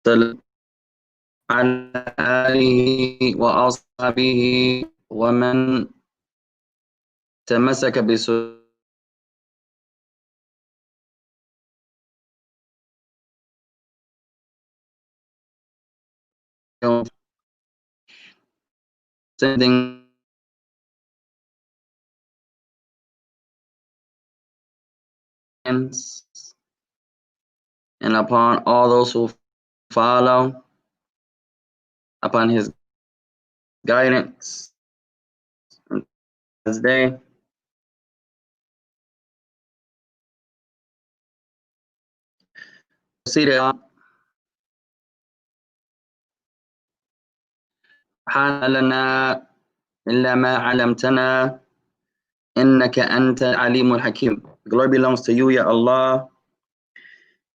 وسلم على آله وأصحابه ومن تمسك بسنته sending and upon all those who follow upon his guidance this day. سبحان لنا إلا ما علمتنا إنك أنت العليم الحكيم. Glory belongs to you, Ya Allah.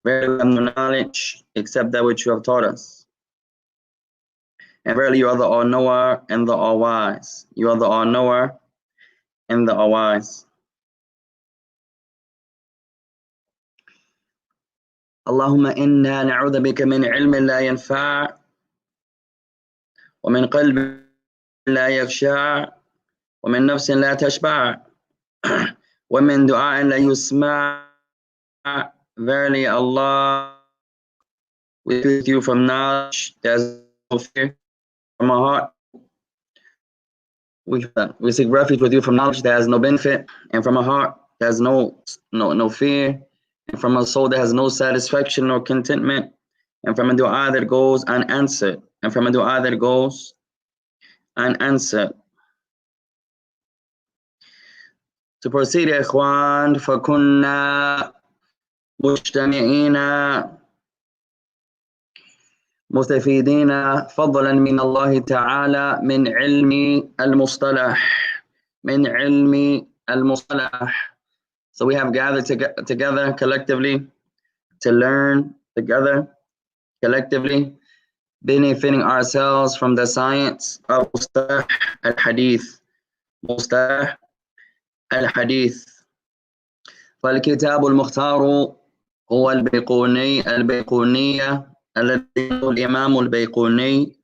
Verily we have no knowledge except that which you have taught us. And verily you are the all-knower and the all-wise. You are the all-knower and the all-wise. اللهم إنا نعوذ بك من علم لا ينفع ومن قلب لا يخشع ومن نفس لا تشبع ومن دعاء لا يسمع. Verily Allah, we seek with you from knowledge there's no fear, from a heart we seek refuge with you from knowledge that has no benefit, and from a heart that has no fear, and from a soul that has no satisfaction or contentment, and from a dua that goes unanswered, and from a dua that goes unanswered. To proceed, ikhwan, فَكُنَّا مُجْتَمِعِينَ مستفيدين فضلا من الله تعالى من علم المصطلح. So we have gathered together collectively to learn together collectively, benefiting ourselves from the science of مصطلح الحديث. فالكتاب المختار هو البيقونية الذي الإمام البيقوني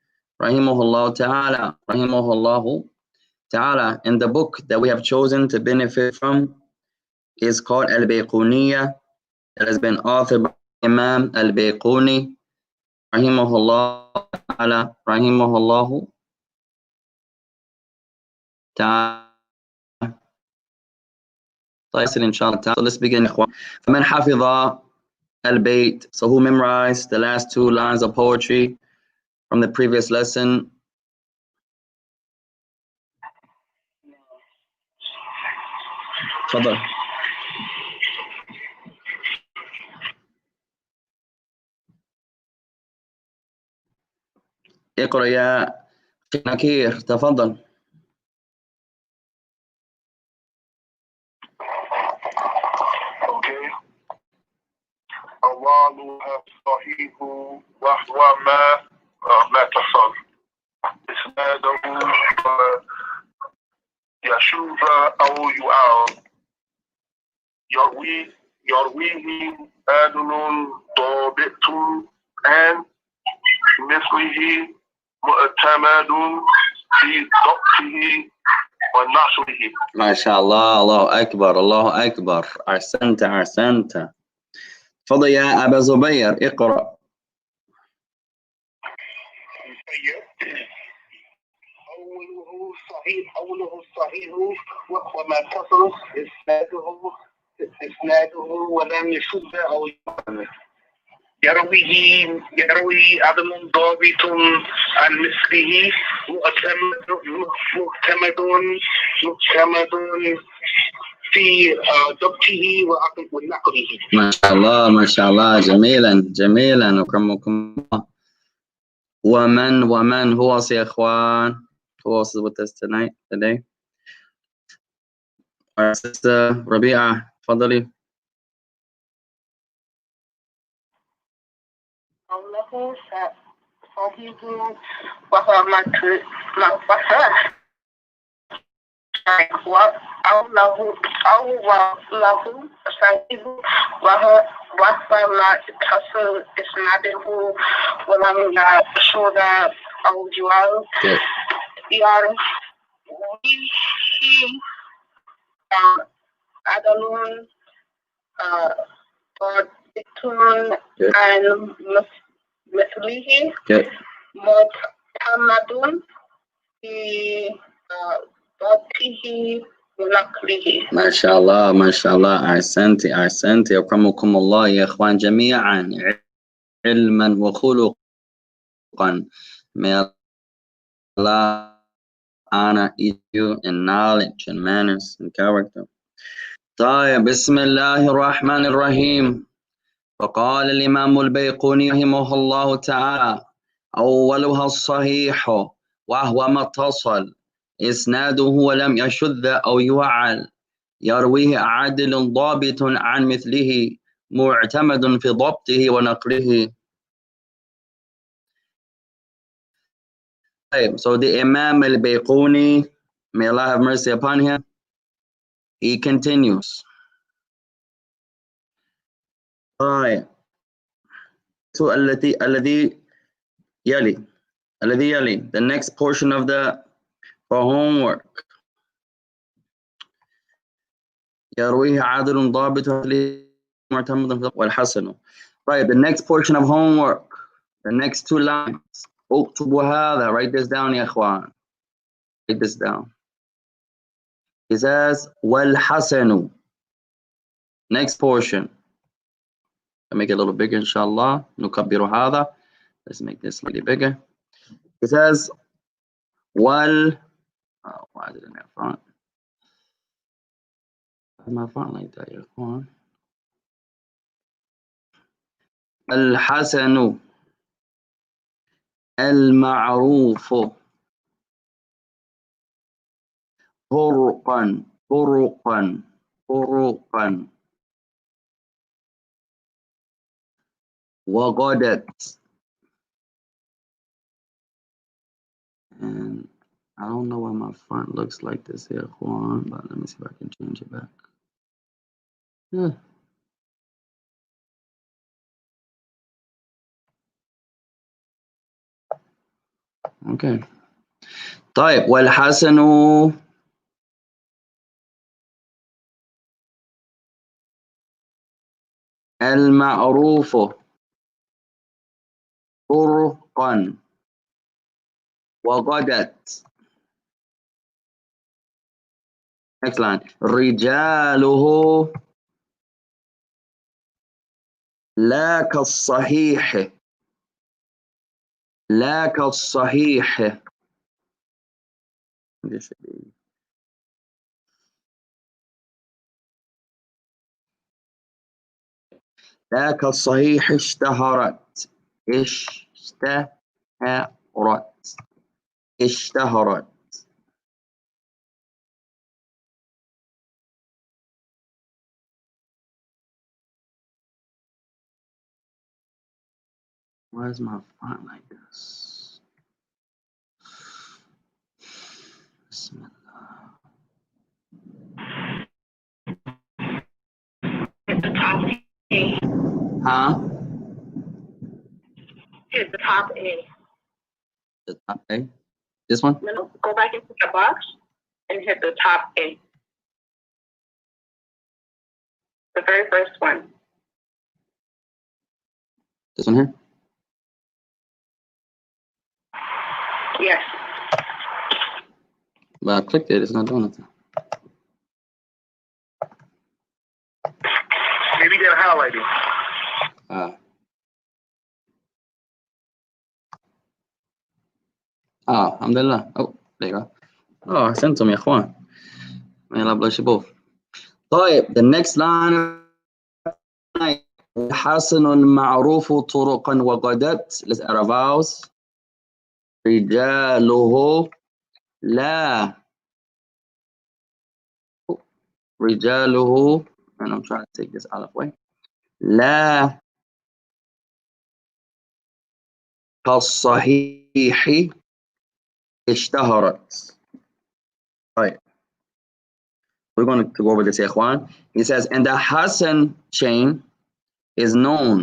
رحمه الله تعالى. And the book that we have chosen to benefit from is called Al-Bayquuniyyah. It has been authored by Imam Al-Bayquni rahimahullah ta'ala. So let's begin. فَمَنْ حَفِظَ الْبَيْت. So who memorized the last two lines of poetry from the previous lesson? تفضل. اقرأ يا نكير، تفضل. أولها صحيح وهو ما اتصل إسناده يشوف أو يعاود يرويه عدل ضابط عن مثله معتمد في ضبطه ونشره. ما شاء الله، الله أكبر. أحسنت. تفضل يا أبا زبير، اقرأ. أوله صحيح وهو ما اتصل إسناده ولم يشذ أو يروي عدم ضابط عن مثله معتمد في ضبطه ونقله. ما شاء الله، جميلا أكرمكم الله. ومن هو يا إخوان? Who else is with us today? Our sister Rabi'a, تفضلي. أوله صحيح وهو ما أو له صحيح وصل اتصل إسناده ولم يشهد أو جوال يعرف به عدل ضابط عن مثله معتمد في ضبطه ونقله. ما شاء الله ما شاء الله، أحسنتي أحسنتي، يرحمكم الله يا إخوان جميعا، علما وخلقا. May Allah honor you in knowledge and manners and character. طيب، بسم الله الرحمن الرحيم. فقال الإمام البيقوني رحمه الله تعالى: أولها الصحيح وهو ما اتصل إسناده ولم يشذ أو يعل، يرويه عادل ضابط عن مثله معتمد في ضبطه ونقله. So the Imam al-Bayquni, may Allah have mercy upon him, he continues. So الذي يلي, the next portion of the homework. يرويه عادل ضابط معتمد والحسن. Right, the next portion of homework, the next two lines. اكتبوا هذا, write this down يا إخوان. Write this down. He says والحسن. Next portion. I'll make it a little bigger, inshallah. نكبر هذا. Let's make this slightly bigger. It says why is it in that font? My font like that, yeah. Come on. الحسن المعروف طرقا وغدت. And I don't know why my font looks like this here, Juan, but let me see if I can change it back. Yeah. Okay. طيب والحسن المعروف طرقا وغدت. Next line. رجاله لا كالصحيح لا كالصحيح اشتهرت. Why is my font like this? Bismillah. Hit the top A. Huh? Hit the top A. The top A? This one? No, go back into the box and hit the top A. The very first one. This one here? Yes. But I clicked it, it's not doing anything. Maybe they're highlighting. Alhamdulillah. Oh, there you go. Oh, أحسنتم يا إخوان. May Allah bless you both. طيب, the next line. حسن المعروف طرقا وغدت. Let's add our vowels. رجاله لا. رجاله, and I'm trying to take this out of the way. لا كالصحيح اشتهرت. Right. We're going to go over this, ya ikhwan. He says, and the Hasan chain is known.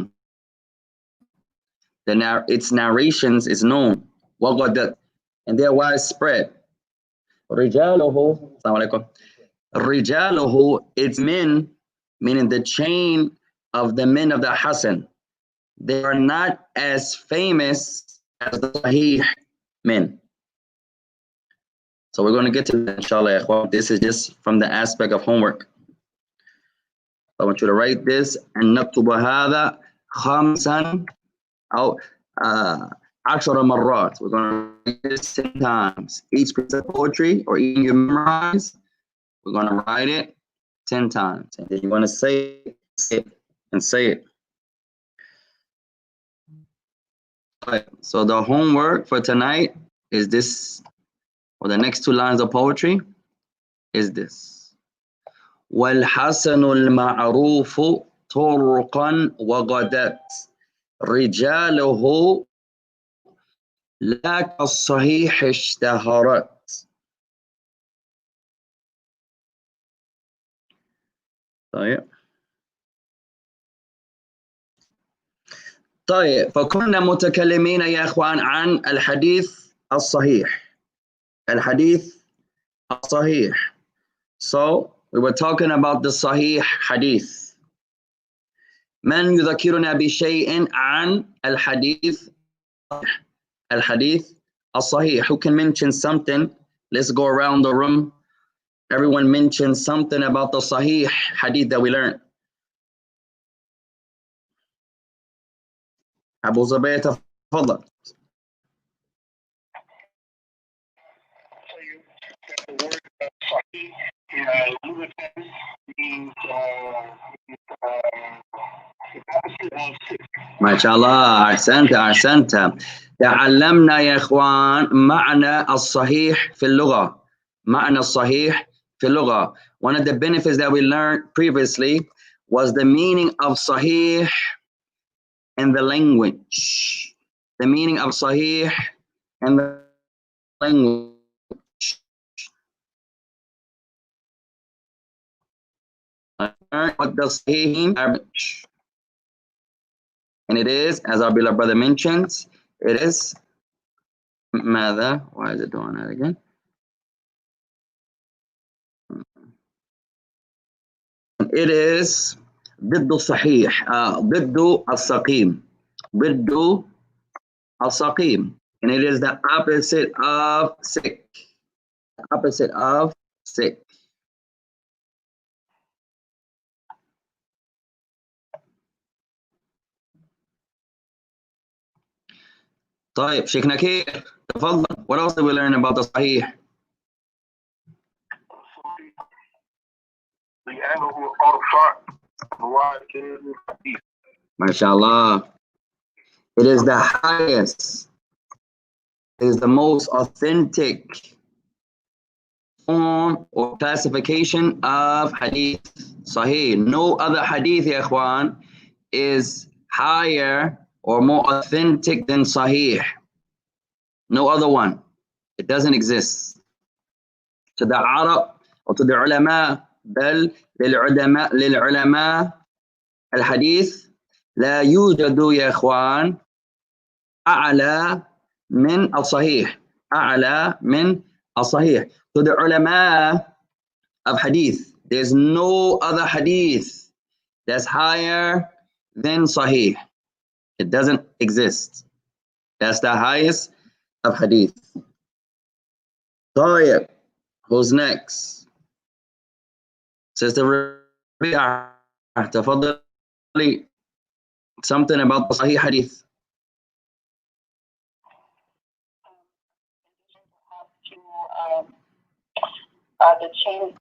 Its narrations is known. وَغَدَتْ, and they're widespread. رِجَالُهُ, Assalamu alaikum. رِجَالُهُ, it's men, meaning the chain of the men of the Hasan. They are not as famous as the Sahih men. So we're going to get to that, inshallah. This is just from the aspect of homework. I want you to write this and نكتب هذا خمسا أو 10 مرات. We're going to write this 10 times. Each piece of poetry or even you memorize, we're going to write it 10 times. And then you're going to say it and say it. Right. So the homework for tonight is this, or the next 2 lines of poetry is this. والحسن المعروف طرقا وغدت رجاله لا كالصحيح اشتهرت. طيب فكنا متكلمين يا اخوان عن الحديث الصحيح. الحديث الصحيح. So we were talking about the Sahih Hadith. من يذكرنا بشيء عن الحديث الحديث الصحيح. Who can mention something? Let's go around the room. Everyone mention something about the Sahih Hadith that we learned. Abu Zubayr, تفضل. The word Sahih means MashaAllah, أحسنت. تعلمنا يا إخوان معنى الصحيح في اللغة. معنى الصحيح في اللغة. One of the benefits that we learned previously was the meaning of Sahih in the language. The meaning of Sahih in the language. What does Sahih mean? And it is, as our beloved brother mentions, it is ماذا? Why is it doing that again? It is ضد الصحيح, ضد السقيم, ضد السقيم, and it is the opposite of sick. The opposite of sick. طيب شيخ نكير تفضل. What else did we learn about the Sahih? MashaAllah. It is the highest, it is the most authentic form or classification of hadith. Sahih. No other hadith, ya ikhwan, is higher or more authentic than Sahih. No other one. It doesn't exist. To the Arab or to the ulama, بل للعلماء الحديث لا يوجد يا إخوان أعلى من الصحيح. أعلى من الصحيح. To the ulama of hadith, there's no other hadith that's higher than Sahih. It doesn't exist. That's the highest of hadith. طيب, who's next? Sister Rabi'ah, تفضلي. Something about the Sahih hadith. The chain.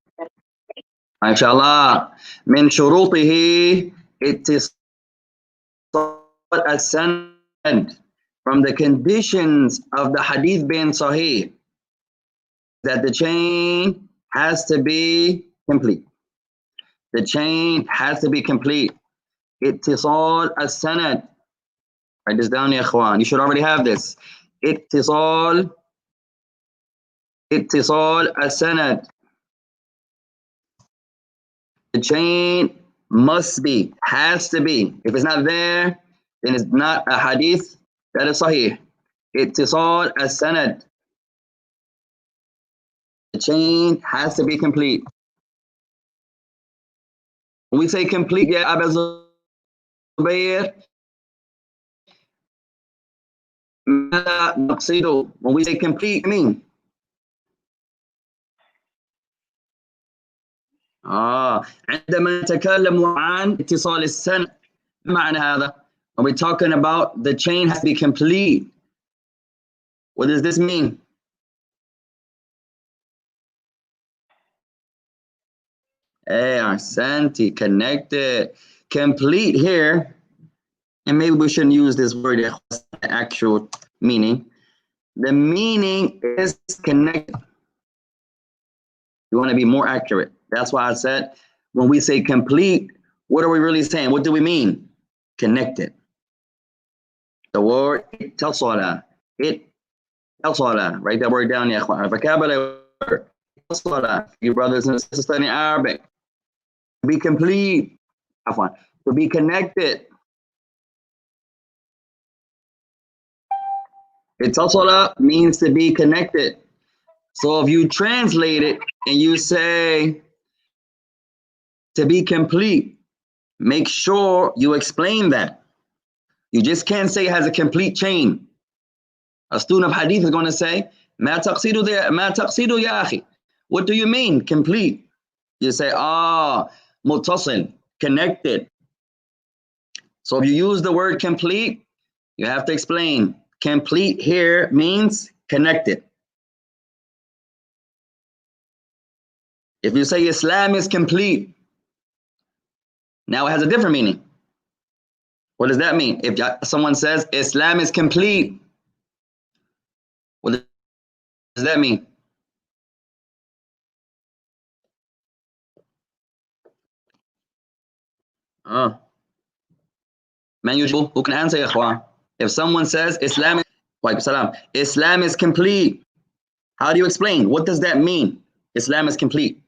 MashaAllah. من شروطه اتصال السند. From the conditions of the hadith being Sahih, that the chain has to be complete. The chain has to be complete. اتصال السند. Write this down, ya ikhwan. You should already have this. اتصال السند. The chain must be, has to be. If it's not there, then it's not a hadith that is sahih. Ittisal as-sanad. The chain has to be complete. When we say complete, yeah, Abu Zubayr, when we say complete, I mean عندما نتكلم عن اتصال السند معنى هذا. When we're talking about the chain has to be complete, what does this mean? Hey, Arsanti, connected, complete here, and maybe we shouldn't use this word actual meaning. The meaning is connected. You want to be more accurate. That's why I said when we say complete, what are we really saying? What do we mean? Connected. The word اتصل. Write that word down, ya ikhwan. Vocabulary word. اتصل. You brothers and sisters studying Arabic. To be complete. To be connected. اتصل means to be connected. So if you translate it and you say to be complete, make sure you explain that. You just can't say it has a complete chain. A student of hadith is going to say, ما تقصد يا أخي. What do you mean, complete? You say, متصل, connected. So if you use the word complete, you have to explain. Complete here means connected. If you say Islam is complete, now it has a different meaning. What does that mean? If someone says Islam is complete, what does that mean? Man, who can answer, ya ikhwan? If someone says Islam is complete, how do you explain? What does that mean? Islam is complete.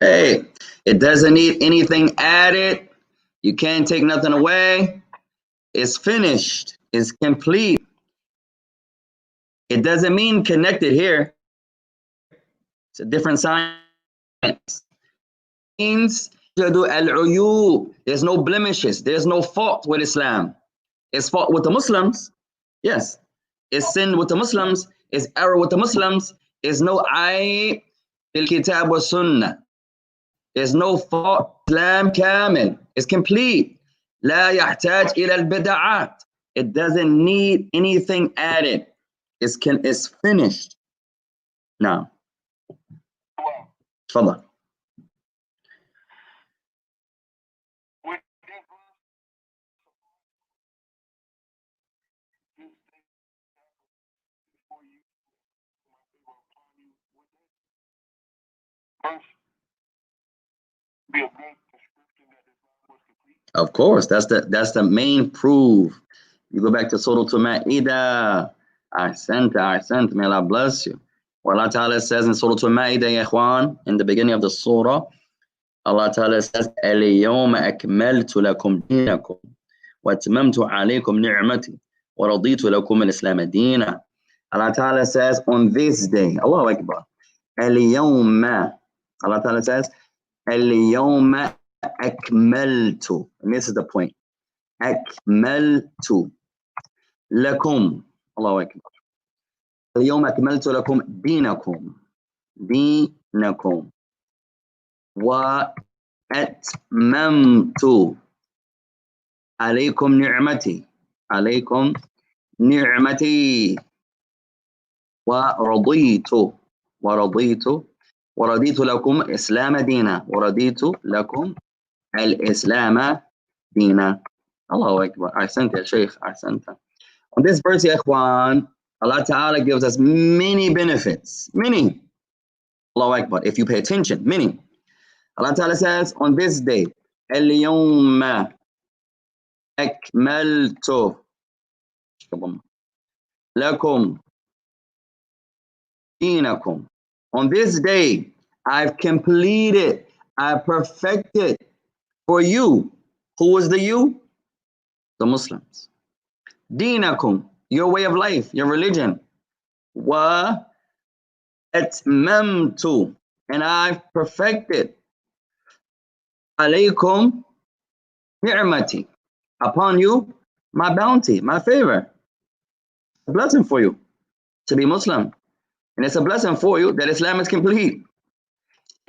Hey, it doesn't need anything added. You can't take nothing away. It's finished. It's complete. It doesn't mean connected here. It's a different science. It means there's no blemishes. There's no fault with Islam. It's fault with the Muslims. Yes. It's sin with the Muslims. It's error with the Muslims. There's no aib fil kitab wa sunnah. There's no fault. Islam kamil. It's complete. لا يحتاج إلى البدعات. It doesn't need anything added. It's finished. Now. تفضل. Of course, that's the main proof. You go back to Surah Al-Ma'idah. Ahsanta, may Allah bless you. Where Allah Ta'ala says in Surah Al-Ma'idah, ya ikhwan, in the beginning of the surah, Allah Ta'ala says, اليوم أكملت لكم دينكم وأتممت عليكم نعمتي ورضيت لكم الإسلام دينا. Allah Ta'ala says, on this day, Allahu Akbar, اليوم, Allah Ta'ala says, اليوم أكملت, and this is the point, أكملت لكم, Allahu Akbar, اليوم أكملت لكم دينكم وأتممت عليكم نعمتي ورضيت لكم الإسلام دينا ورضيت لكم الإسلام دينا. Allahu Akbar. Ahsanta, Shaykh. Ahsanta. On this verse, ya ikhwan, Allah Ta'ala gives us many benefits. Many. Allahu Akbar. If you pay attention, many. Allah Ta'ala says, on this day, اليوم أكملت لكم دينكم. On this day, I've completed, I perfected for you. Who was the you? The Muslims. Deenakum, your way of life, your religion. Wa atmamtu, and I've perfected. Alaykum ni'mati, upon you, my bounty, my favor. A blessing for you to be Muslim. And it's a blessing for you that Islam is complete.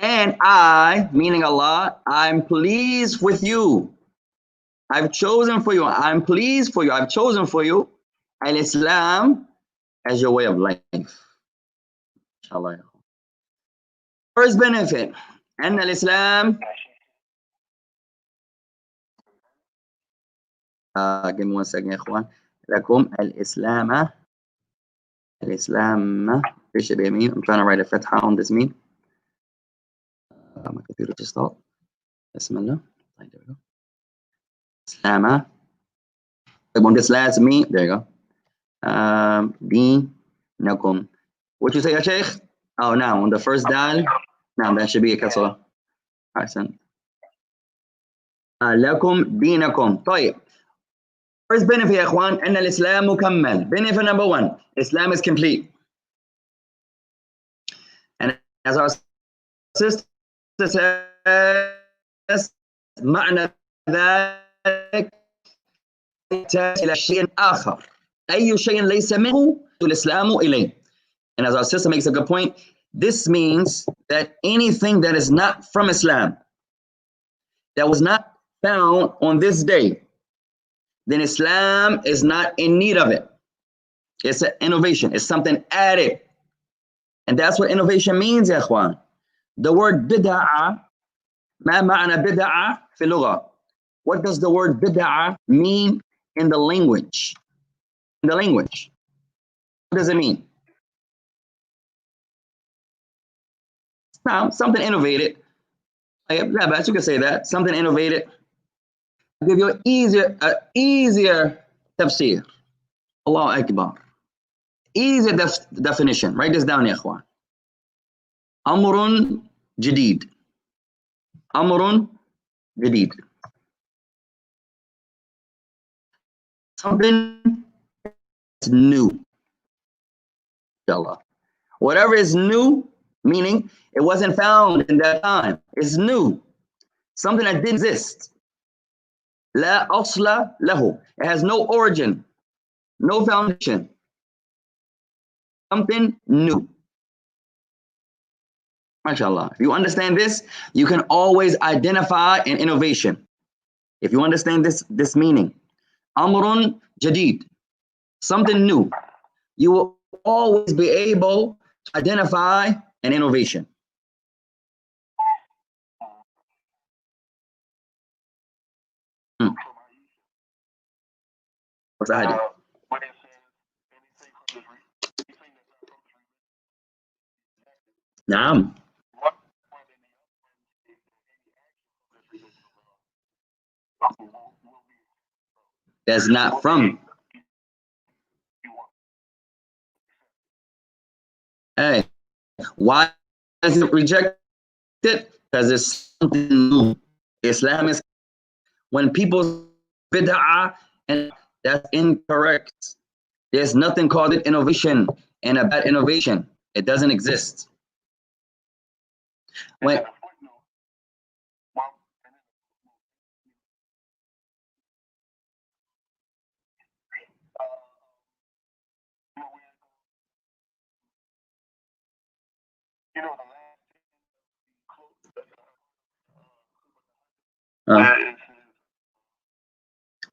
And I, meaning Allah, I'm pleased with you. I've chosen for you. I'm pleased for you. I've chosen for you Al-Islam as your way of life. Inshallah. First benefit, and Al-Islam. Give me 1 second, ikhwan. لكم الإسلام. الإسلام. There should be a mean. I'm trying to write a fatha on this mean. My computer just stopped. Bismillah. There we go. Islam. On this last mean, there you go. Deenakum. What you say, ya Sheikh? Oh, now on the first dal. Now that should be a kasra. Ahsan. لكم دينكم. طيب. First benefit, ya ikhwan, أن الإسلام مكمل. Benefit number 1, Islam is complete. And as our sister says, معنى ذلك إلى شيء آخر. أي شيء ليس منه الإسلام إليه. And as our sister makes a good point, this means that anything that is not from Islam, that was not found on this day, then Islam is not in need of it. It's an innovation. It's something added. And that's what innovation means, ya ikhwan. The word bid'ah, ما معنى bid'ah في اللغة? What does the word bid'ah mean in the language? In the language. What does it mean? Now, something innovated. Yeah, but you can say that. Something innovated. I'll give you an easier tafsir. Allahu Akbar. Easy definition. Write this down, ya ikhwan. Amrun jadid. Amrun jadid. Something is new. Inshallah. Whatever is new, meaning it wasn't found in that time. It's new. Something that didn't exist. La asla lahu. It has no origin, no foundation. Something new. MashaAllah. If you understand this, you can always identify an innovation. If you understand this meaning, Amrun Jadid, something new, you will always be able to identify an innovation. What's the idea? Naam. That's not from. Hey, why is it rejected? Because it's something new. Islam is, when people bid'ah, and that's incorrect. There's nothing called it innovation and a bad innovation. It doesn't exist. When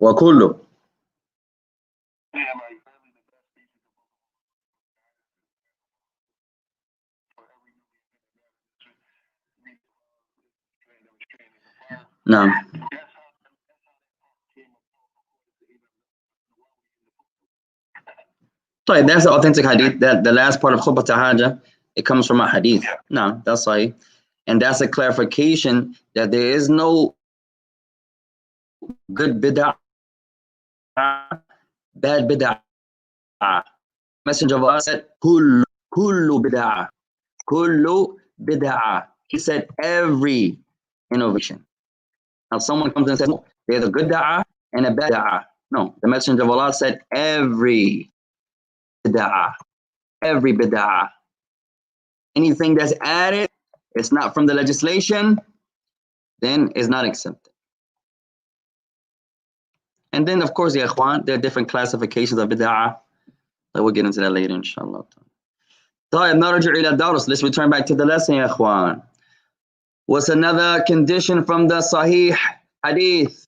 وكله. No. So that's the authentic hadith. That the last part of khutbah al-haja, it comes from a hadith. No, that's right. And that's a clarification that there is no good bid'ah, bad bid'ah. Messenger of Allah said, kullu bid'ah, kullu bid'ah. He said every innovation. Now someone comes and says, no, there's a good da'ah and a bad da'ah. No, the Messenger of Allah said every bid'ah, every bid'ah. Anything that's added, it's not from the legislation, then is not accepted. And then, of course, ya ikhwan, there are different classifications of bid'ah. But we'll get into that later, inshallah. Let's return back to the lesson, ya ikhwan. What's another condition from the Sahih Hadith?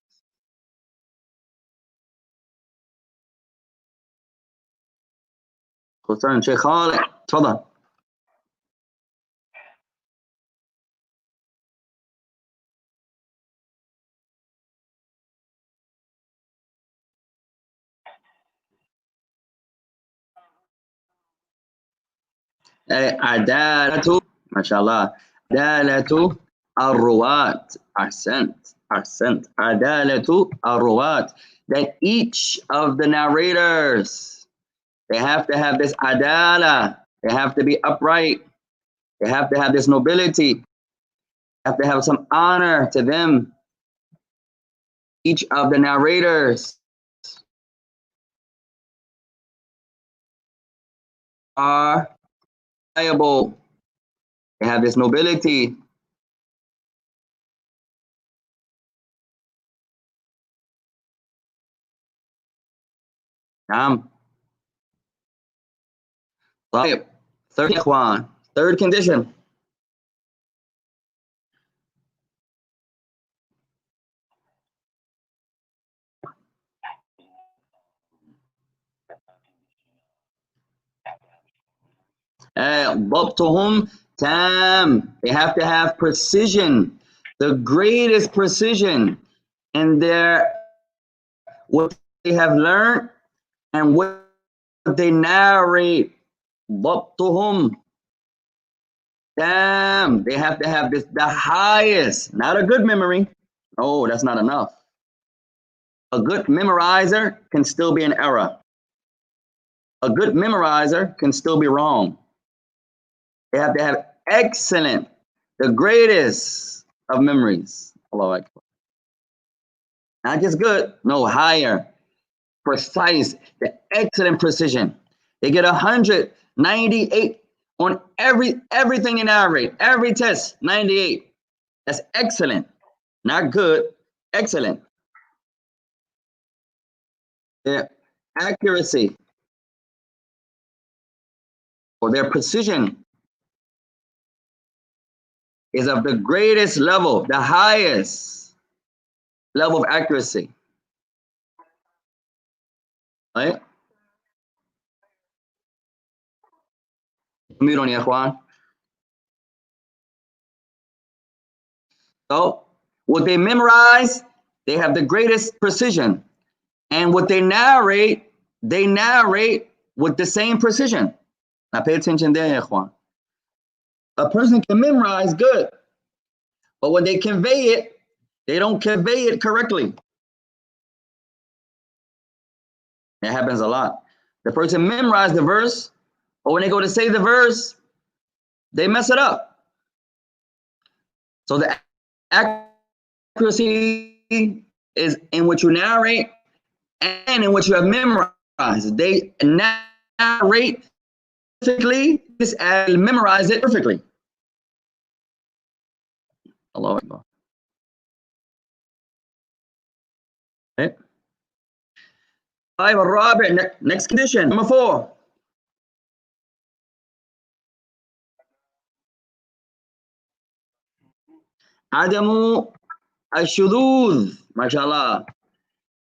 خسران Sheikh Khalid, تفضل. عدالة ما شاء الله عدالة الرواة أحسنت عدالة الرواة, that each of the narrators, they have to have this adala, they have to be upright, they have to have this nobility, they have to have some honor to them. Each of the narrators are reliable, they have this nobility. Third condition. ضبطهم تام. They have to have precision, the greatest precision in their what they have learned and what they narrate. ضبطهم تام. They have to have this, the highest, not a good memory. Oh, that's not enough. A good memorizer can still be an error. A good memorizer can still be wrong. They have to have excellent, the greatest of memories. Allahu Akbar. Not just good, no, higher, precise, the excellent precision. They get 198 on everything they narrate, every test, 98. That's excellent, not good, excellent. Their accuracy or their precision is of the greatest level, the highest level of accuracy. Right? Mute on ya ikhwan. So what they memorize, they have the greatest precision. And what they narrate with the same precision. Now pay attention there, ya ikhwan. A person can memorize good, but when they convey it, they don't convey it correctly. That happens a lot. The person memorized the verse, but when they go to say the verse, they mess it up. So the accuracy is in what you narrate and in what you have memorized. They narrate perfectly, and memorize it perfectly. Allahu Akbar. Okay. Next condition, number 4. Adamu ashudud, mashallah.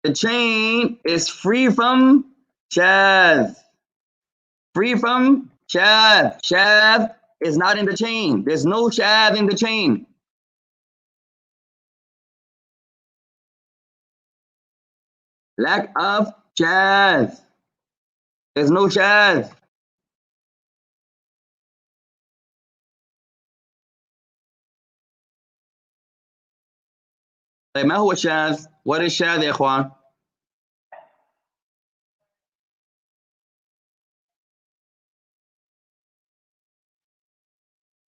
The chain is free from shadh. Free from shadh. Shadh is not in the chain. There's no shadh in the chain. Lack of shadh. There's no shadh. ما هو الشاذ؟ What is شاذ يا إخوان؟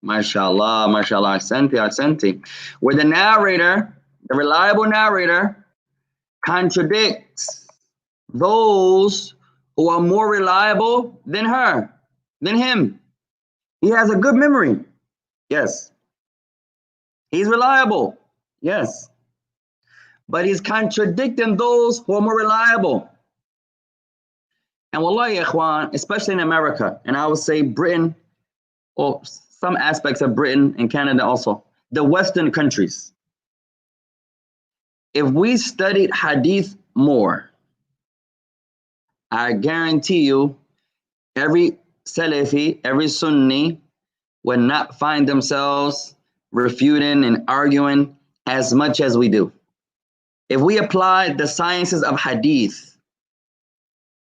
MashaAllah, MashaAllah, Asante. Where the narrator, the reliable narrator, contradicts those who are more reliable than her, than him. He has a good memory. Yes. He's reliable. Yes. But he's contradicting those who are more reliable. And wallahi, ikhwan, especially in America, and I would say Britain, or some aspects of Britain and Canada also, the Western countries. If we studied hadith more, I guarantee you, every Salafi, every Sunni would not find themselves refuting and arguing as much as we do. If we applied the sciences of hadith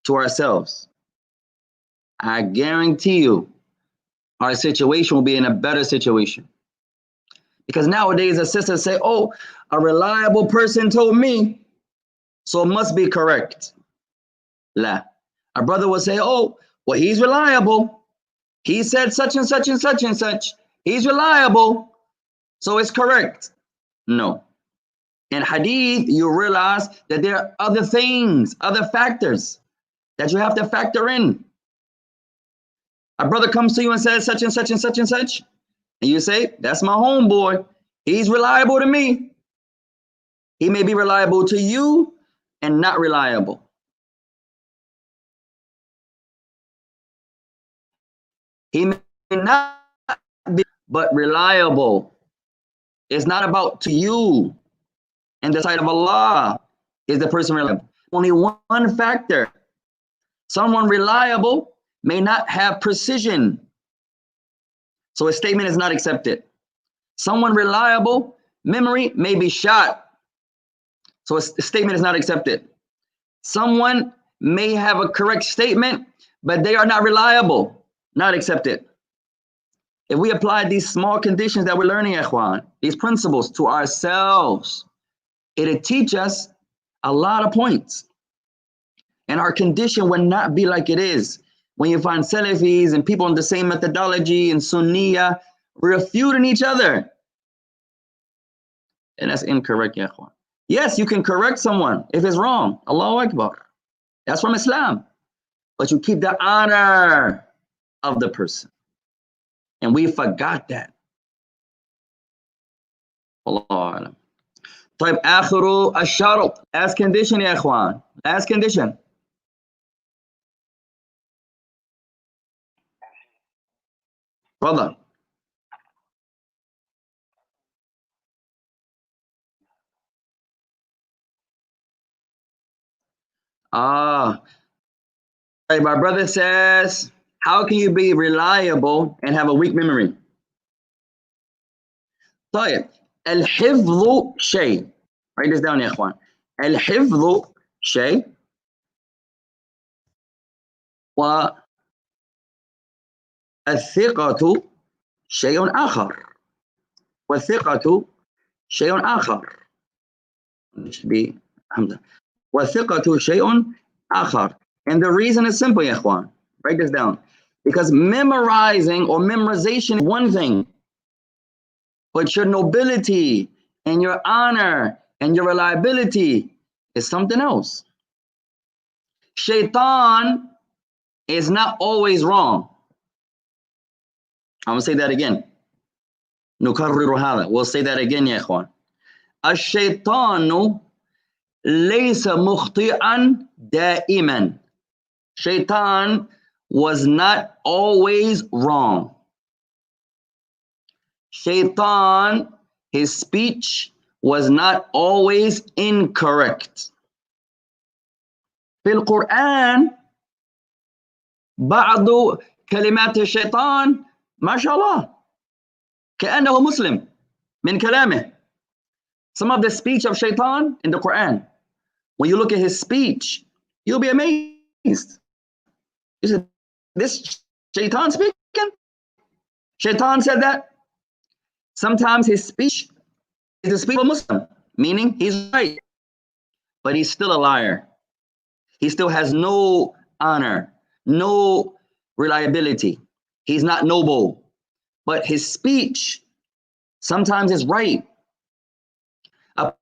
to ourselves, I guarantee you our situation will be in a better situation. Because nowadays the sisters say, oh, a reliable person told me, so it must be correct. La. A brother will say, oh, well, he's reliable. He said such and such and such and such. He's reliable, so it's correct. No. In hadith, you realize that there are other things, other factors that you have to factor in. A brother comes to you and says such and such and such and such, and you say, that's my homeboy. He's reliable to me. He may be reliable to you and not reliable. He may not be, but reliable. It's not about to you. And the sight of Allah is the person reliable. Only one factor. Someone reliable may not have precision, so a statement is not accepted. Someone reliable, memory may be shot, so a statement is not accepted. Someone may have a correct statement, but they are not reliable, not accepted. If we apply these small conditions that we're learning, ikhwan, these principles to ourselves, it'll teach us a lot of points. And our condition would not be like it is when you find Salafis and people in the same methodology and Sunniyah refuting each other. And that's incorrect, ya ikhwan. Yes, you can correct someone if it's wrong. Allahu Akbar. That's from Islam. But you keep the honor of the person. And we forgot that. Allahu Alam. طيب آخر الشرط. Last condition, ya ikhwan. Last condition. تفضل. My brother says, how can you be reliable and have a weak memory? طيب الحفظ شيء. Write this down يا اخوان. الحفظ شيء والثقة شيء آخر. والثقة شيء آخر. والثقة شيء آخر. And the reason is simple, ya ikhwan. Write this down. Because memorizing or memorization is one thing, but your nobility and your honor and your reliability is something else. Shaitan is not always wrong. I'm going to say that again. نكرر هذا. We'll say that again, ya ikhwan. الشيطان ليس مخطئا دائما. Shaitan was not always wrong. Shaitan, his speech was not always incorrect. في القرآن بعض كلمات الشيطان ما شاء الله كأنه مسلم من كلامه. Some of the speech of Shaitan in the Quran, when you look at his speech, you'll be amazed. You said, this Shaitan speaking? Shaitan said that? Sometimes his speech is the speech of a Muslim, meaning he's right, but he's still a liar. He still has no honor, no reliability. He's not noble. but his speech sometimes is right. A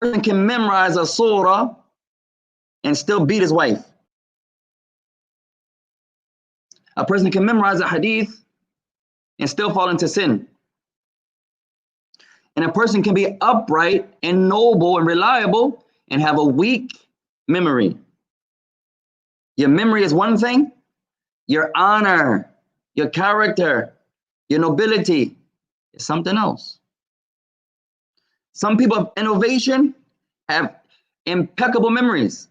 person can memorize a surah and still beat his wife. A person can memorize a hadith and still fall into sin. And a person can be upright and noble and reliable and have a weak memory. Your memory is one thing, your honor, your character, your nobility is something else. Some people of innovation have impeccable memories,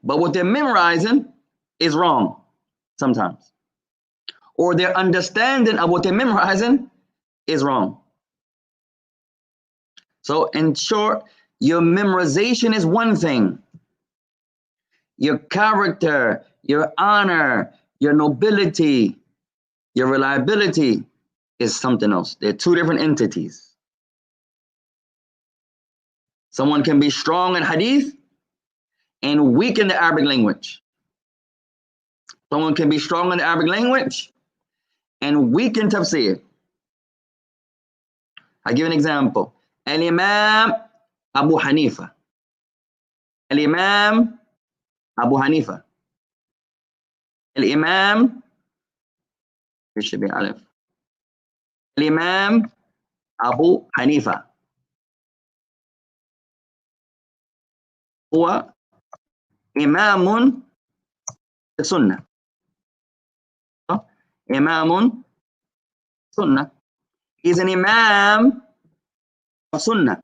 but what they're memorizing is wrong sometimes, or their understanding of what they're memorizing is wrong. So in short, your memorization is one thing. Your character, your honor, your nobility, your reliability is something else. They're two different entities. Someone can be strong in hadith and weak in the Arabic language. Someone can be strong in the Arabic language and weak in tafsir. I give an example. Al-Imam Abu Hanifa. Al-Imam Abu Hanifa. Al-Imam, it should be Alif. Al-Imam Abu Hanifa. هو إمام السنة. إمام سنة. He's an Imam of Sunnah.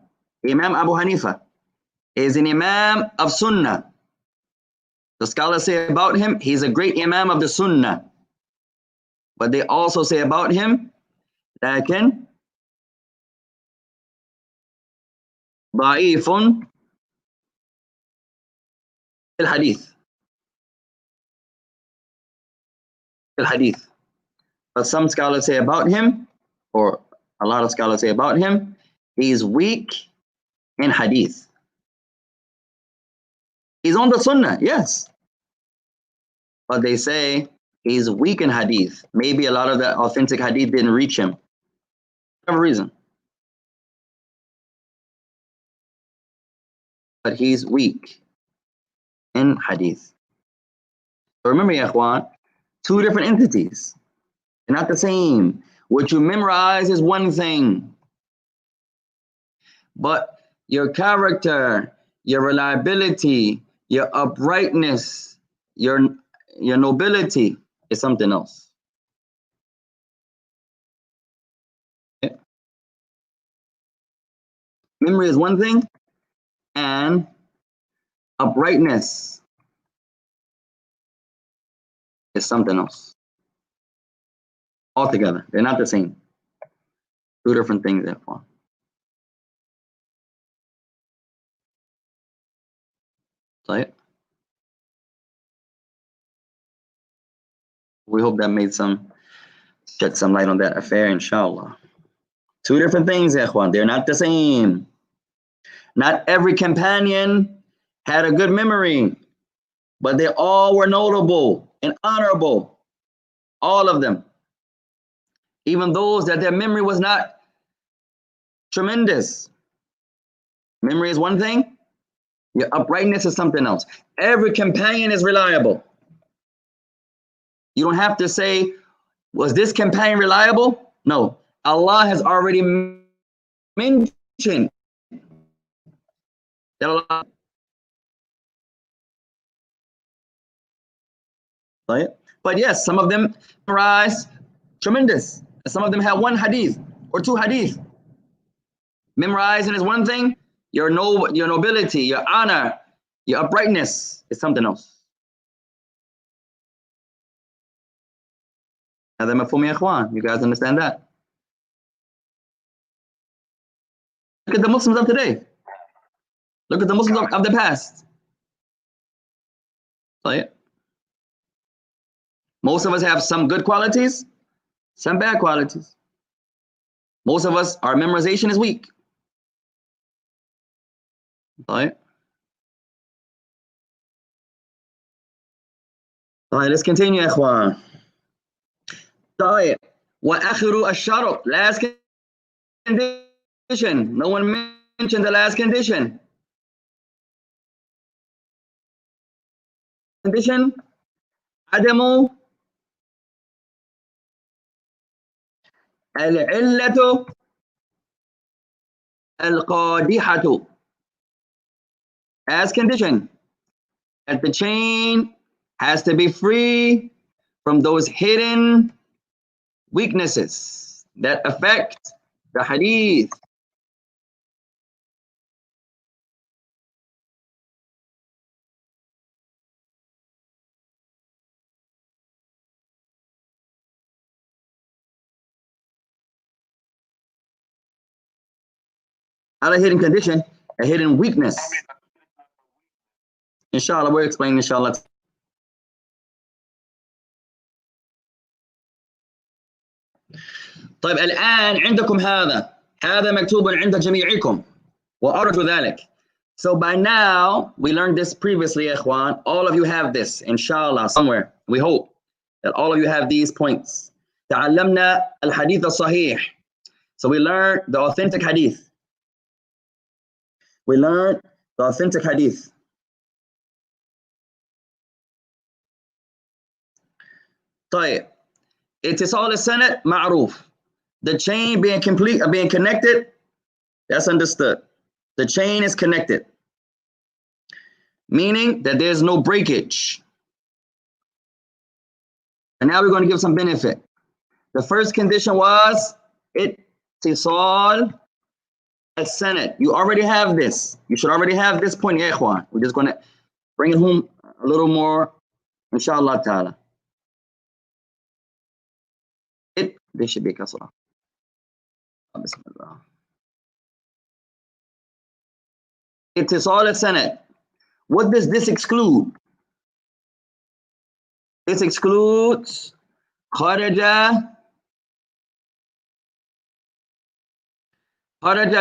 Imam Abu Hanifa is an Imam of Sunnah. The scholars say about him, he's a great Imam of the Sunnah. But they also say about him, لكن ضعيف في الحديث. But some scholars say about him, or a lot of scholars say about him, he's weak in hadith. He's on the Sunnah, yes. But they say he's weak in hadith. Maybe a lot of the authentic hadith didn't reach him. For whatever reason. But he's weak in hadith. So remember, ya ikhwan, two different entities. They're not the same. What you memorize is one thing. But your character, your reliability, your uprightness, your nobility is something else. Okay. Memory is one thing, and uprightness is something else. Altogether, they're not the same. Two different things, therefore. Right? We hope that shed some light on that affair, inshallah. Two different things, ikhwan. They're not the same. Not every companion had a good memory, but they all were notable and honorable. All of them. Even those that their memory was not tremendous. Memory is one thing, your uprightness is something else. Every companion is reliable. You don't have to say, was this companion reliable? No. Allah has already mentioned that Allah. Right? But yes, some of them memorized tremendous. Some of them have one hadith or two hadith. Memorizing is one thing, your nobility, your honor, your uprightness is something else. You guys understand that? Look at the Muslims of today. Look at the Muslims of the past. Right? Most of us have some good qualities, some bad qualities. Most of us, our memorization is weak. Right? All right, let's continue, ikhwan. طيب وآخر الشرط, last condition. No one mentioned the last condition. Condition عدم العلة القادحة. As condition that the chain has to be free from those hidden weaknesses that affect the hadith. Not a hidden condition, a hidden weakness. Inshallah, we'll explain inshallah. طيب الآن عندكم هذا مكتوب عند جميعكم وأرجو ذلك. So by now, we learned this previously, ikhwan. All of you have this, inshallah, somewhere. We hope that all of you have these points. تعلمنا الحديث الصحيح. So we learned the authentic hadith. We learned the authentic hadith. طيب اتصال السند معروف. The chain being complete, being connected, that's understood. The chain is connected, meaning that there's no breakage. And now we're going to give some benefit. The first condition was اتصال السند. You already have this. You should already have this point, ya ikhwan. We're just going to bring it home a little more, inshallah ta'ala. This should be kasra. Bismillah. اتصال السند. What does this exclude? This excludes خرج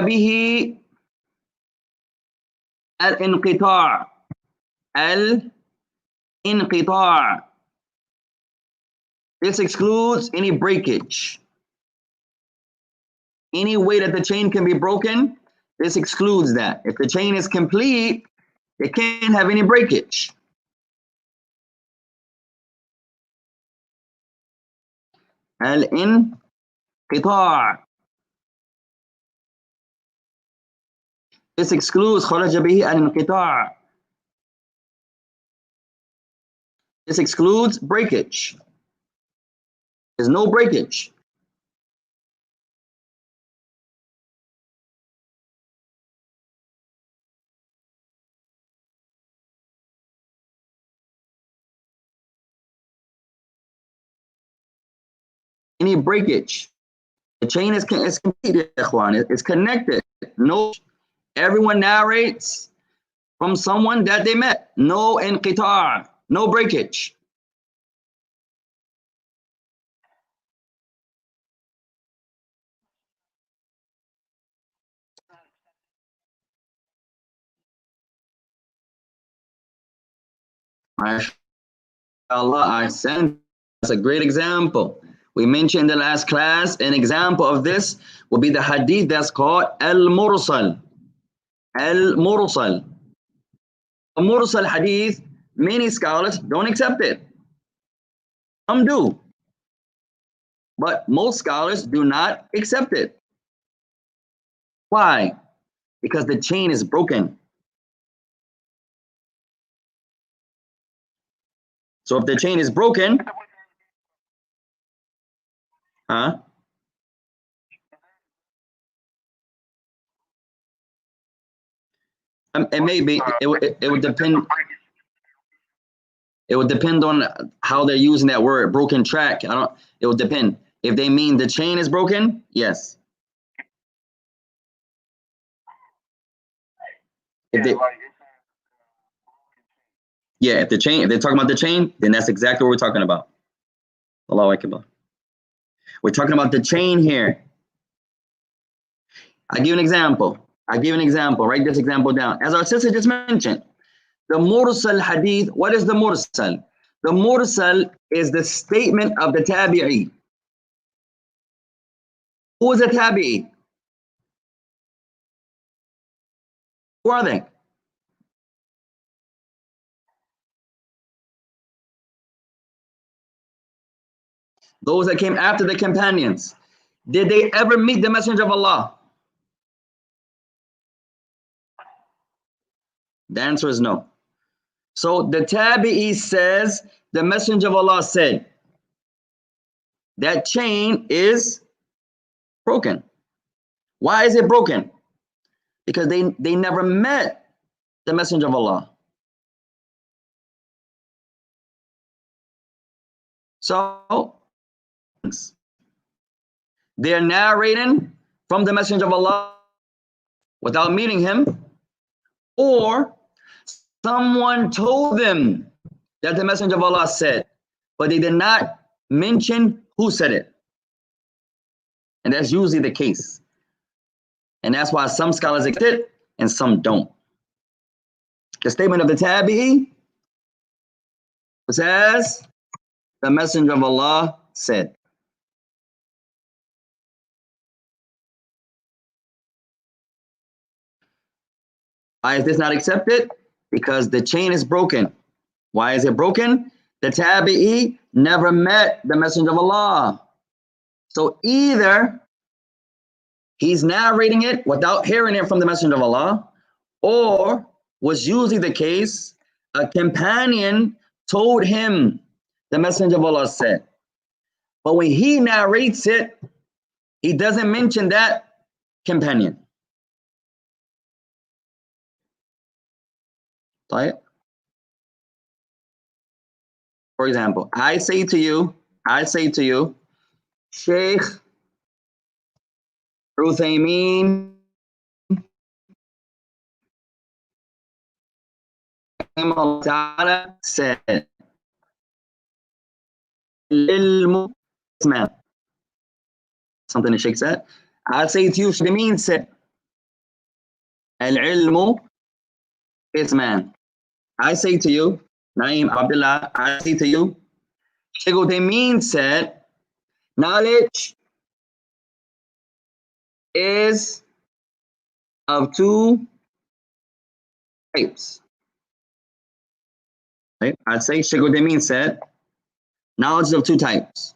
به الانقطاع. الانقطاع. This excludes any breakage. Any way that the chain can be broken, this excludes that. If the chain is complete, it can't have any breakage. الانقطاع. This excludes خرج به الانقطاع. This excludes breakage. There's no breakage. Any breakage. The chain is completed, it's connected. No, everyone narrates from someone that they met. No inqitar, no breakage. MashaAllah, I sent. That's a great example. We mentioned in the last class, an example of this will be the hadith that's called Al-Mursal. Al-Mursal. A Mursal hadith, many scholars don't accept it. Some do. But most scholars do not accept it. Why? Because the chain is broken. So if the chain is broken, it may be. It would depend. It would depend on how they're using that word, broken track. It would depend. If they mean the chain is broken, yes. If they're talking about the chain, then that's exactly what we're talking about. Allahu Akbar. We're talking about the chain here. I give an example. Write this example down. As our sister just mentioned, the Mursal hadith, what is the Mursal? The Mursal is the statement of the Tabi'i. Who is a tabi'i? Who are they? Those that came after the companions. Did they ever meet the Messenger of Allah? The answer is no. So the tabi'i says the Messenger of Allah said. That chain is broken. Why is it broken? Because they never met the Messenger of Allah. So they're narrating from the Messenger of Allah without meeting him, or someone told them that the Messenger of Allah said, but they did not mention who said it. And that's usually the case. And that's why some scholars accept it and some don't. The statement of the tabi'i says, the Messenger of Allah said. Why is this not accepted? Because the chain is broken. Why is it broken? The tabi'i never met the Messenger of Allah. So either he's narrating it without hearing it from the Messenger of Allah, or was usually the case, a companion told him the Messenger of Allah said. But when he narrates it, he doesn't mention that companion. Right? For example, I say to you, Sheikh Uthaymeen said, something the Sheikh said. I say to you, Uthaymeen said, Al-ilmu isman. I say to you, Naeem Abdullah, I say to you, Sheikh Uthaymeen said, knowledge is of two types. Right? I'd say Sheikh Uthaymeen said, knowledge is of two types.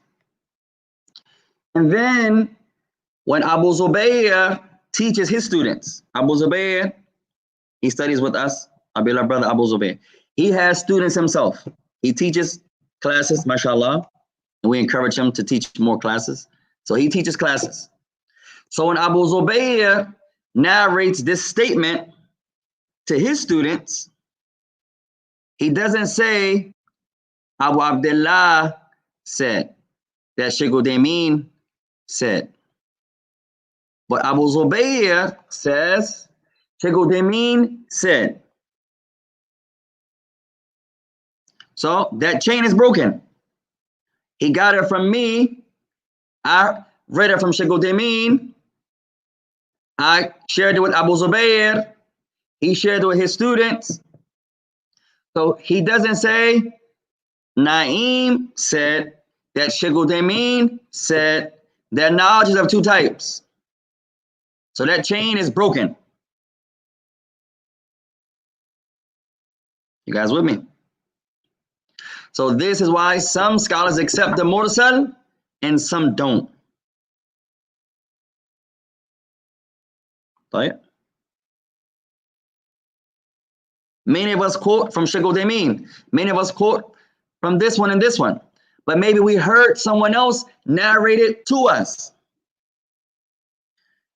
And then when Abu Zubayr teaches his students, Abu Zubayr, he studies with us, our beloved brother Abu Zubayr. He has students himself. He teaches classes, mashallah, and we encourage him to teach more classes. So he teaches classes. So when Abu Zubayr narrates this statement to his students, he doesn't say Abu Abdullah said, that Sheikh Uthaymeen said. But Abu Zubayr says, Sheikh Uthaymeen said. So that chain is broken. He got it from me. I read it from Sheikh Uthaymeen. I shared it with Abu Zubayr. He shared it with his students. So he doesn't say, Naeem said that Sheikh Uthaymeen said that knowledge is of two types. So that chain is broken. You guys with me? So this is why some scholars accept the mursal and some don't. Right? Many of us quote from Sheikh Uthaymeen. Many of us quote from this one and this one. But maybe we heard someone else narrate it to us.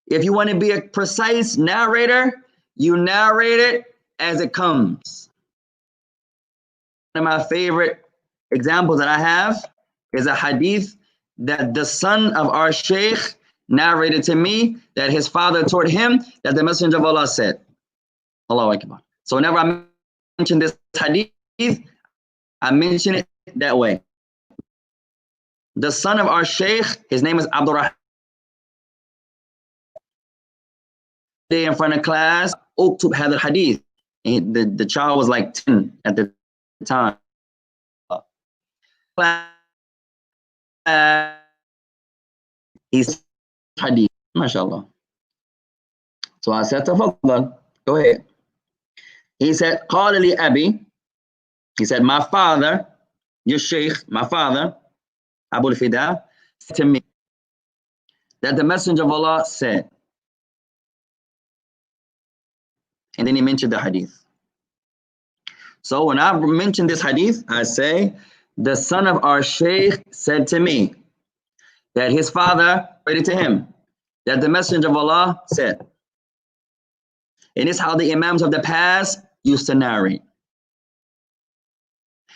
If you want to be a precise narrator, you narrate it as it comes. One of my favorite examples that I have is a hadith that the son of our sheikh narrated to me, that his father taught him, that the Messenger of Allah said. Allahu Akbar. So whenever I mention this hadith, I mention it that way. The son of our sheikh, his name is Abdul Rahman. In front of class, Uktub had the hadith. And the child was like 10 at the time. He hadith. MashaAllah. So I said, Tafaddal, go ahead. He said, Qala li Abi. He said, my father, your Shaykh, my father, Abu al-Fida, said to me that the Messenger of Allah said. And then he mentioned the hadith. So when I mention this hadith, I say, the son of our Shaykh said to me that his father read to him that the Messenger of Allah said. And it's how the Imams of the past used to narrate.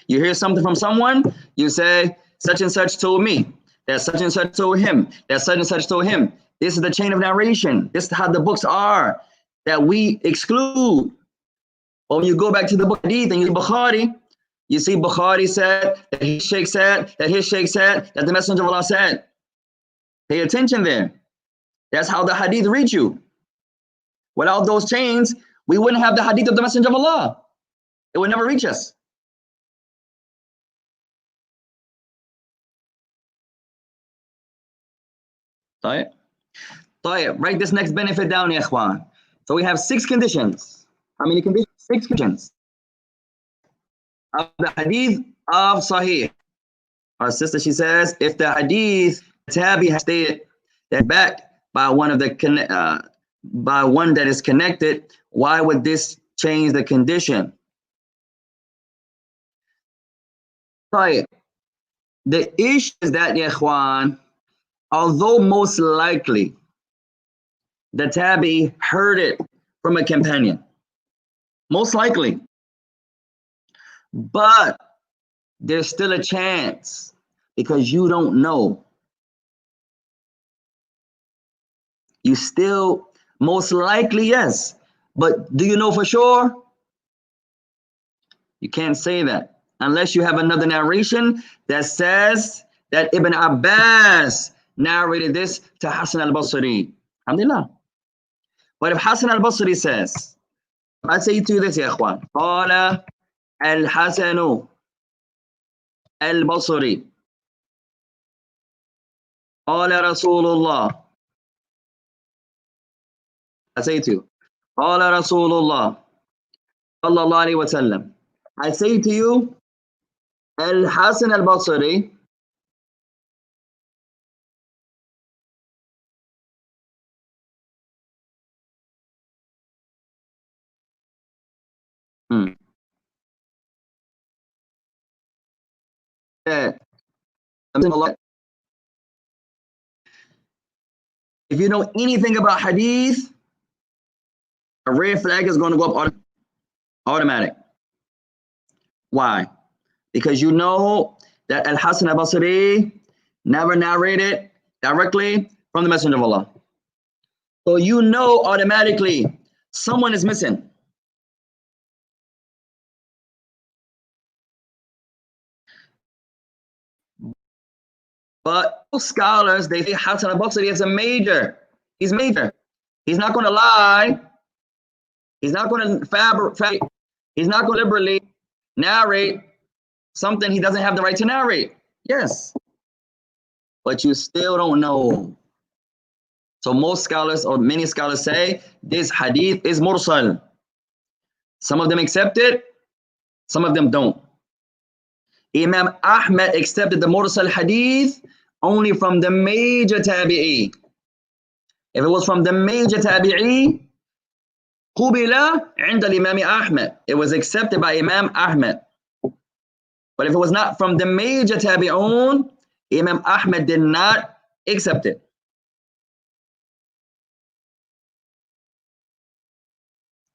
You hear something from someone, you say, such and such told me, that such and such told him, that such and such told him. This is the chain of narration. This is how the books are that we exclude. But when you go back to the book of Hadith and you see Bukhari, you see Bukhari said, that his Shaykh said, that his Shaykh said, that the Messenger of Allah said. Pay attention there. That's how the Hadith reach you. Without those chains, we wouldn't have the Hadith of the Messenger of Allah. It would never reach us. Right? Write this next benefit down, ya ikhwan. So we have 6 conditions. How many conditions? 6 conditions of the hadith of Sahih. Our sister, she says, if the hadith tabi has stated that backed by one of the by one that is connected, why would this change the condition? The issue is that, ya ikhwan, although most likely the tabi heard it from a companion, most likely, but there's still a chance because you don't know. You still, most likely, yes, but do you know for sure? You can't say that unless you have another narration that says that Ibn Abbas narrated this to Hassan al-Basri. Alhamdulillah. But if Hassan al-Basri says, I say to you this, ya ikhwan, Qala al-Hasanu al-Basri, Qala Rasulullah. I say to you, Qala Rasulullah, sallallahu alayhi wa sallam. I say to you, al-Hasan al-Basri, if you know anything about hadith, a red flag is going to go up automatic. Why? Because you know that Al-Hasan al-Basri never narrated directly from the Messenger of Allah. So you know automatically someone is missing. But most scholars, they say Hasan al-Basri is a major. He's major. He's not going to lie. He's not going to fabricate. He's not going to liberally narrate something he doesn't have the right to narrate. Yes. But you still don't know. So most scholars, or many scholars, say this hadith is mursal. Some of them accept it, some of them don't. Imam Ahmad accepted the mursal hadith only from the major tabi'i. If it was from the major tabi'i, qubila inda al-Imam Ahmad. It was accepted by Imam Ahmad. But if it was not from the major tabi'un, Imam Ahmad did not accept it.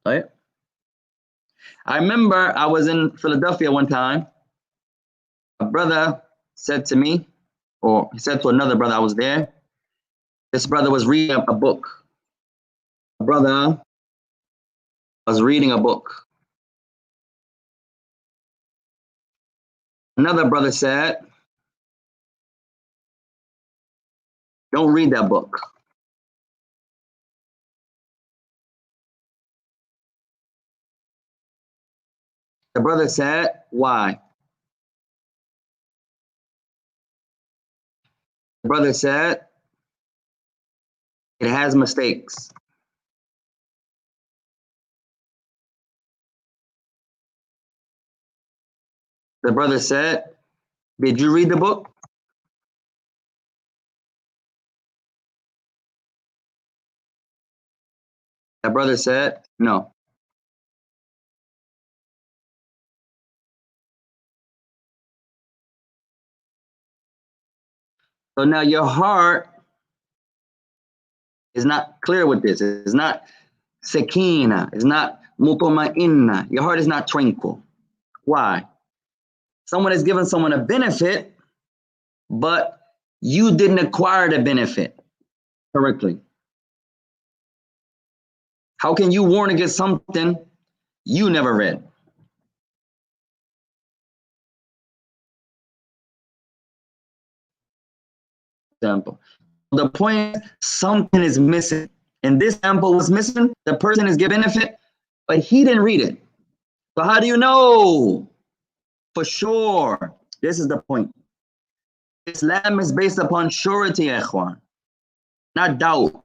Right? I remember I was in Philadelphia one time. A brother said to me, or he said to another brother, I was there. This brother was reading a book. A brother was reading a book. Another brother said, don't read that book. The brother said, why? The brother said, It has mistakes. The brother said, did you read the book? The brother said, no. So now your heart is not clear with this. It's not sakina. It's not mutma'inna. Your heart is not tranquil. Why? Someone has given someone a benefit, but you didn't acquire the benefit correctly. How can you warn against something you never read? Example. The point is something is missing. And this sample was missing. The person is given benefit, but he didn't read it. So how do you know for sure? This is the point. Islam is based upon surety, ikhwan, not doubt.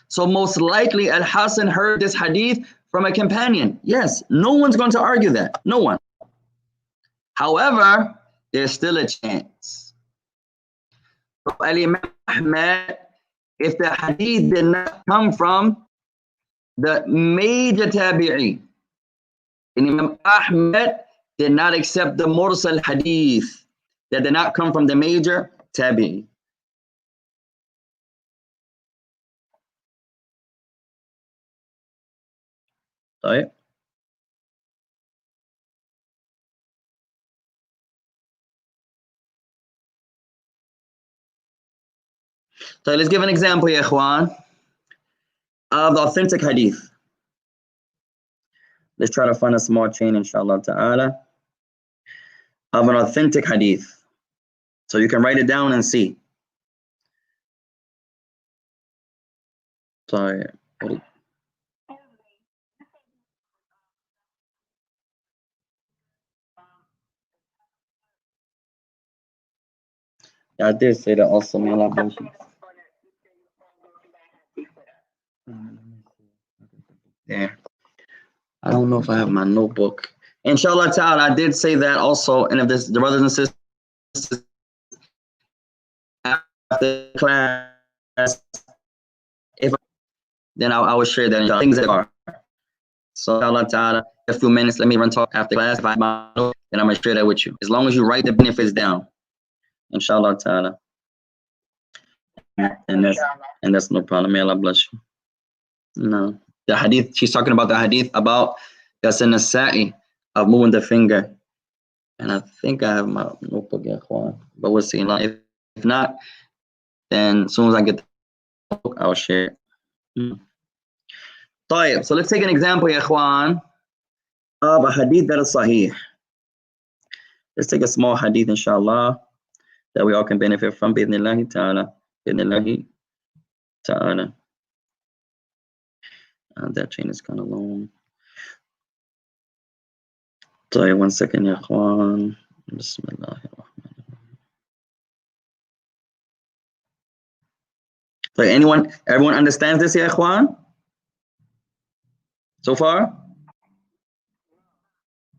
So most likely Al-Hasan heard this hadith from a companion. Yes, no one's going to argue that. No one. However, there's still a chance. So Al-Imam Ahmad, if the hadith did not come from the major tabi'i, Imam Ahmad did not accept the mursal hadith that did not come from the major tabi'i. Right? So let's give an example, ya ikhwan, of the authentic hadith. Let's try to find a small chain, inshallah ta'ala, of an authentic hadith. So you can write it down and see. Sorry. I did say that also, may Allah bless you. There. I don't know if I have my notebook. Inshallah ta'ala, I did say that also. And if this, the brothers and sisters after class, then I will share that, inshallah. Things that are. So inshallah ta'ala, a few minutes, let me run talk after class. If I have my note, then I'm going to share that with you. As long as you write the benefits down. Inshallah ta'ala. And that's no problem. May Allah bless you. No. The hadith, she's talking about the hadith about that's in the sa'i of moving the finger. And I think I have my notebook, but we'll see. If not, then as soon as I get the book, I'll share it. So let's take an example, ya ikhwan, of a hadith that is sahih. Let's take a small hadith, inshallah, that we all can benefit from. Bidnillahi ta'ala. Bidnillahi ta'ala. That chain is kind of long. Sorry, 1 second, ya ikhwan. Bismillahirrahmanirrahim. So everyone understands this, ya ikhwan? So far?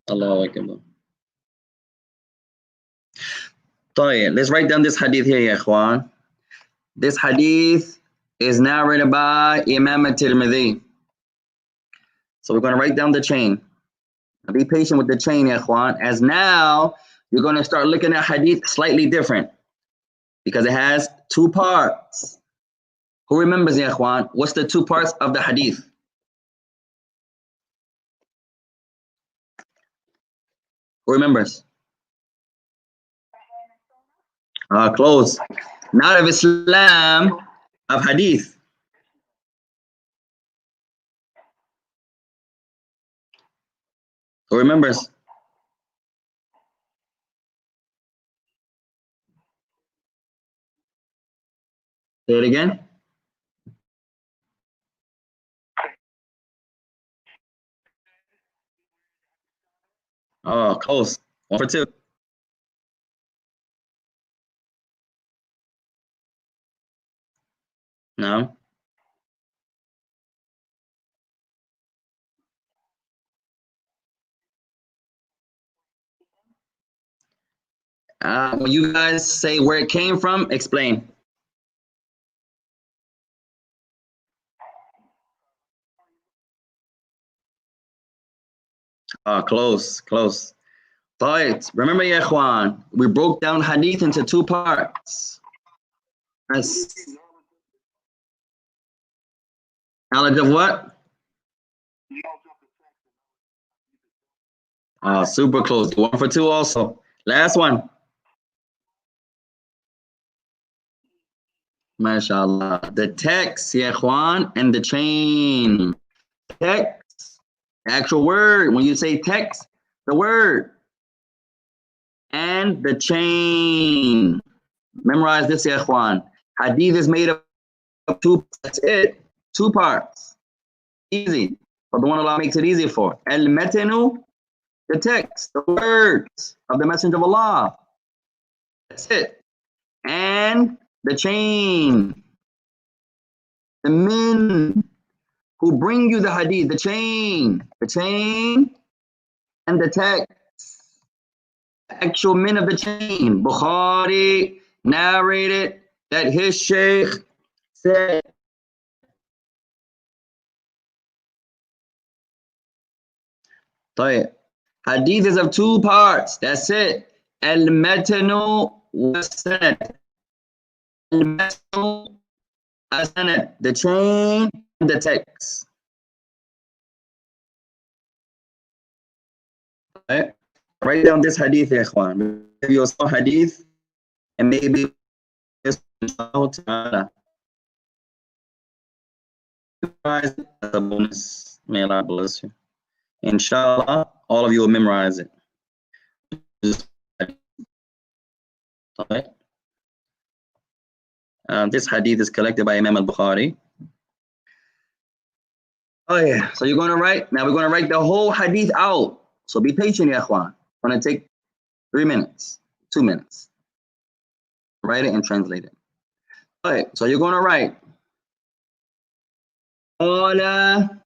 Allahu Akbar. Let's write down this hadith here, ya ikhwan. This hadith is narrated by Imam at-Tirmidhi. So we're going to write down the chain. Now be patient with the chain, ya ikhwan, as now you're going to start looking at hadith slightly different because it has two parts. Who remembers, ya ikhwan? What's the two parts of the hadith? Who remembers? Close. Not of Islam, of hadith. Who remembers? Say it again. Oh, close. 1 for 2. No. When you guys say where it came from, explain. Close, close. Right. Remember, ya ikhwan, we broke down hadith into two parts. Yes. Knowledge of what? Super close. 1 for 2 also. Last one. MashaAllah. The text, ya ikhwan, and the chain. Text, actual word. When you say text, the word. And the chain. Memorize this, ya ikhwan. Hadith is made up of two. That's it. 2 parts. Easy. But the one Allah makes it easy for. Al-matanu, the text, the words of the Messenger of Allah. That's it. And the chain. The men who bring you the hadith, the chain and the text. The actual men of the chain. Bukhari narrated that his sheikh said. طيب. Hadith is of 2 parts. That's it. Al-matanu was-sanad. Al-matanu as-sanad. The chain and the text. Right? Write down this hadith, ya ikhwan. If you saw hadith, and maybe this ta'ala. As a bonus. May Allah bless you. Inshallah, all of you will memorize it. Okay. This hadith is collected by Imam al-Bukhari. Oh yeah, so you're going to write, now we're going to write the whole hadith out. So be patient, ya ikhwan. It's going to take 3 minutes, 2 minutes. Write it and translate it. All right, so you're going to write. Qala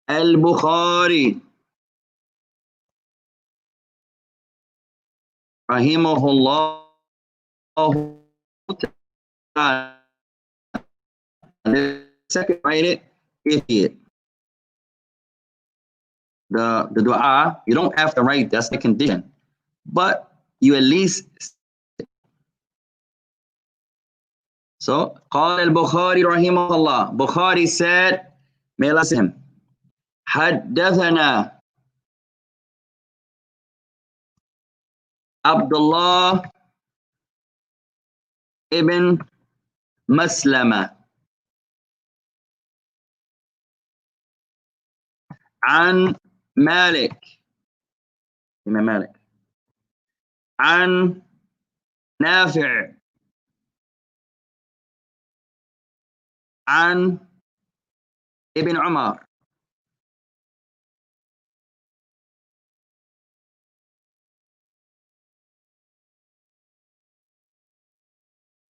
al-Bukhari rahimahullah ta'ala. The second, write it, idiot. The dua, you don't have to write, that's the condition. But you at least. So, قال البخاري رحمه الله. Bukhari said, may Allah bless him. حدثنا Abdullah ibn Maslama عن مالك Imam Malik عن نافع عن ابن عمر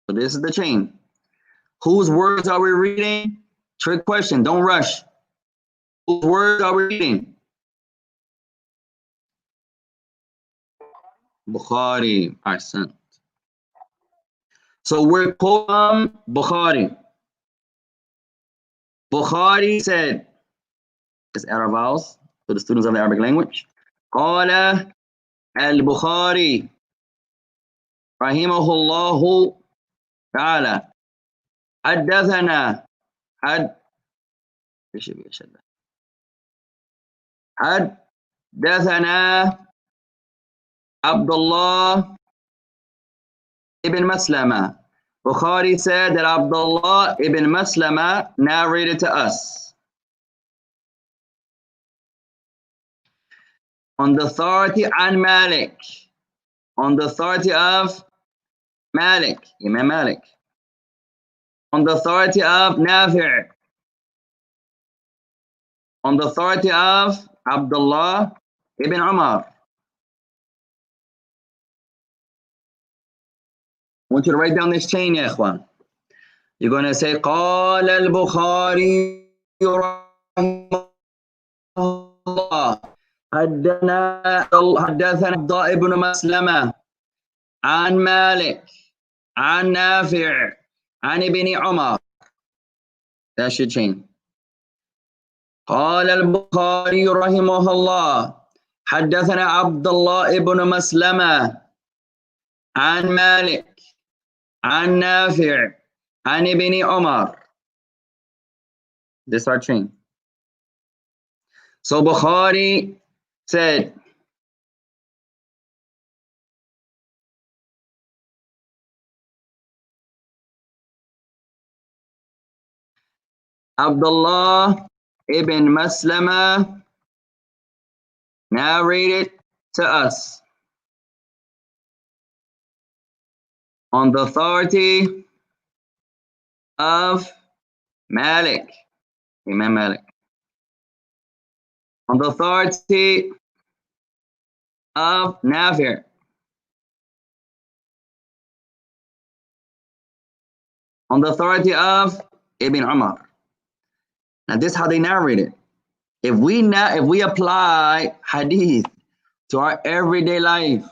So this is the chain. Whose words are we reading? Trick question, don't rush. Whose words are we reading? Bukhari. Ahsan. So we're quoting Bukhari. Bukhari said, it's Arab vowels for the students of the Arabic language. قال البخاري رحمه الله تعالى حدثنا حدثنا عبد الله ibn Maslama. Bukhari said that Abdullah ibn Maslama narrated to us on the authority an Malik, on the authority of Malik, Imam Malik, on the authority of Nafi', on the authority of Abdullah ibn Umar. I want you to write down this chain, ya ikhwan. You're going to say, قال البخاري رحمه الله حدثنا عبد الله بن مسلمة عن مالك عن نافع عن ابن عمر. That should change. قال البخاري رحمه الله حدثنا عبد الله بن مسلمة عن مالك عن نافع عن ابن عمر. This are change. So Bukhari said, Abdullah ibn Maslama narrated to us on the authority of Malik, Imam Malik, on the authority of Nafi', on the authority of Ibn Umar. Now this is how they narrate it. If we apply hadith to our everyday life,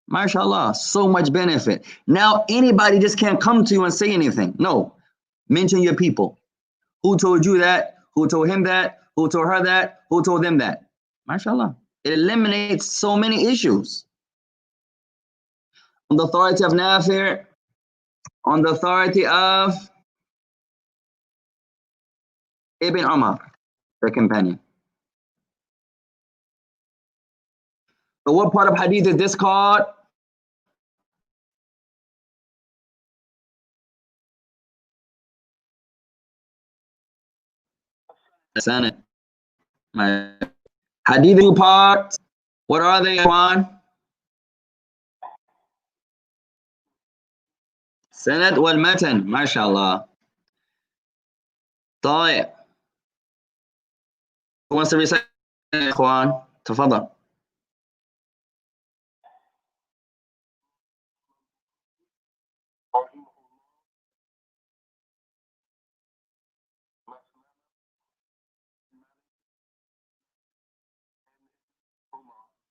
mashallah, so much benefit. Now anybody just can't come to you and say anything. No, mention your people. Who told you that? Who told him that? Who told her that? Who told them that? Mashallah. It eliminates so many issues. On the authority of Nafi', on the authority of Ibn Umar, the companion. So what part of hadith is this called? Sanad. My hadith parts. What are they, Juan? Sanad wal matan. Mashallah. طيب. Who wants to recite it, Juan? تفضل.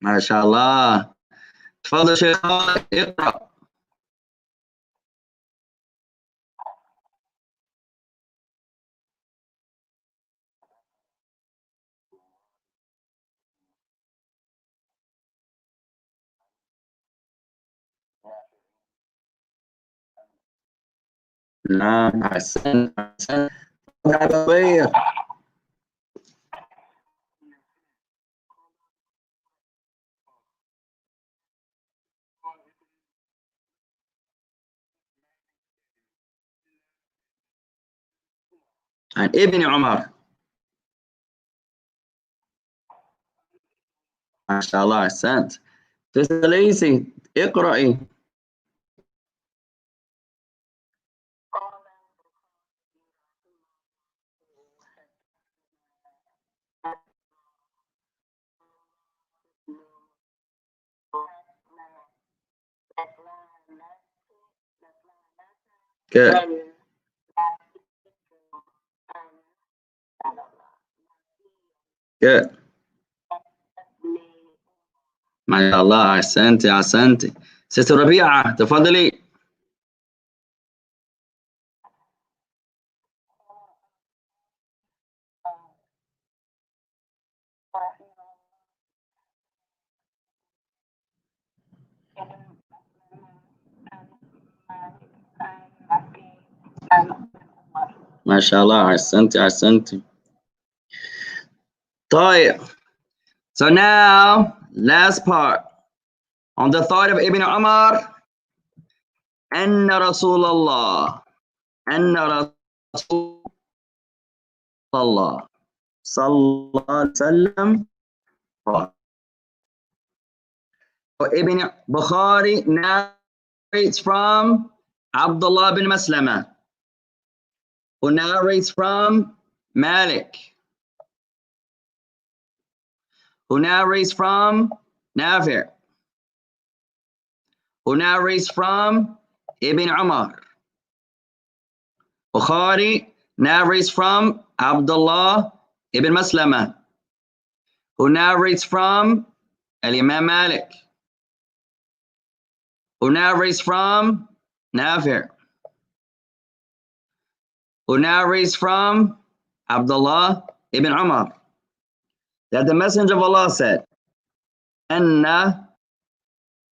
ما شاء الله. تفضل شيخ اقرأ. نعم أحسنت أحسنت. عن ابن عمر. ما شاء الله أحسنت. تسليسي اقرأي. Good. Good. ما شاء الله أحسنتي أحسنتي. ست ربيعة تفضلي. ما شاء الله أحسنتي أحسنتي. طيب. So now, last part. On the thought of Ibn Umar, أن رسول الله أن رسول الله صلى الله عليه وسلم قال. So Ibn Bukhari narrates from Abdullah bin Maslama, who narrates from Malik, who narrates from Nafi', who narrates from Ibn Umar, Bukhari narrates from Abdullah ibn Maslama, who narrates from Al-Imam Malik, who narrates from Nafi', who narrates from Abdullah ibn Umar, that the Messenger of Allah said, Anna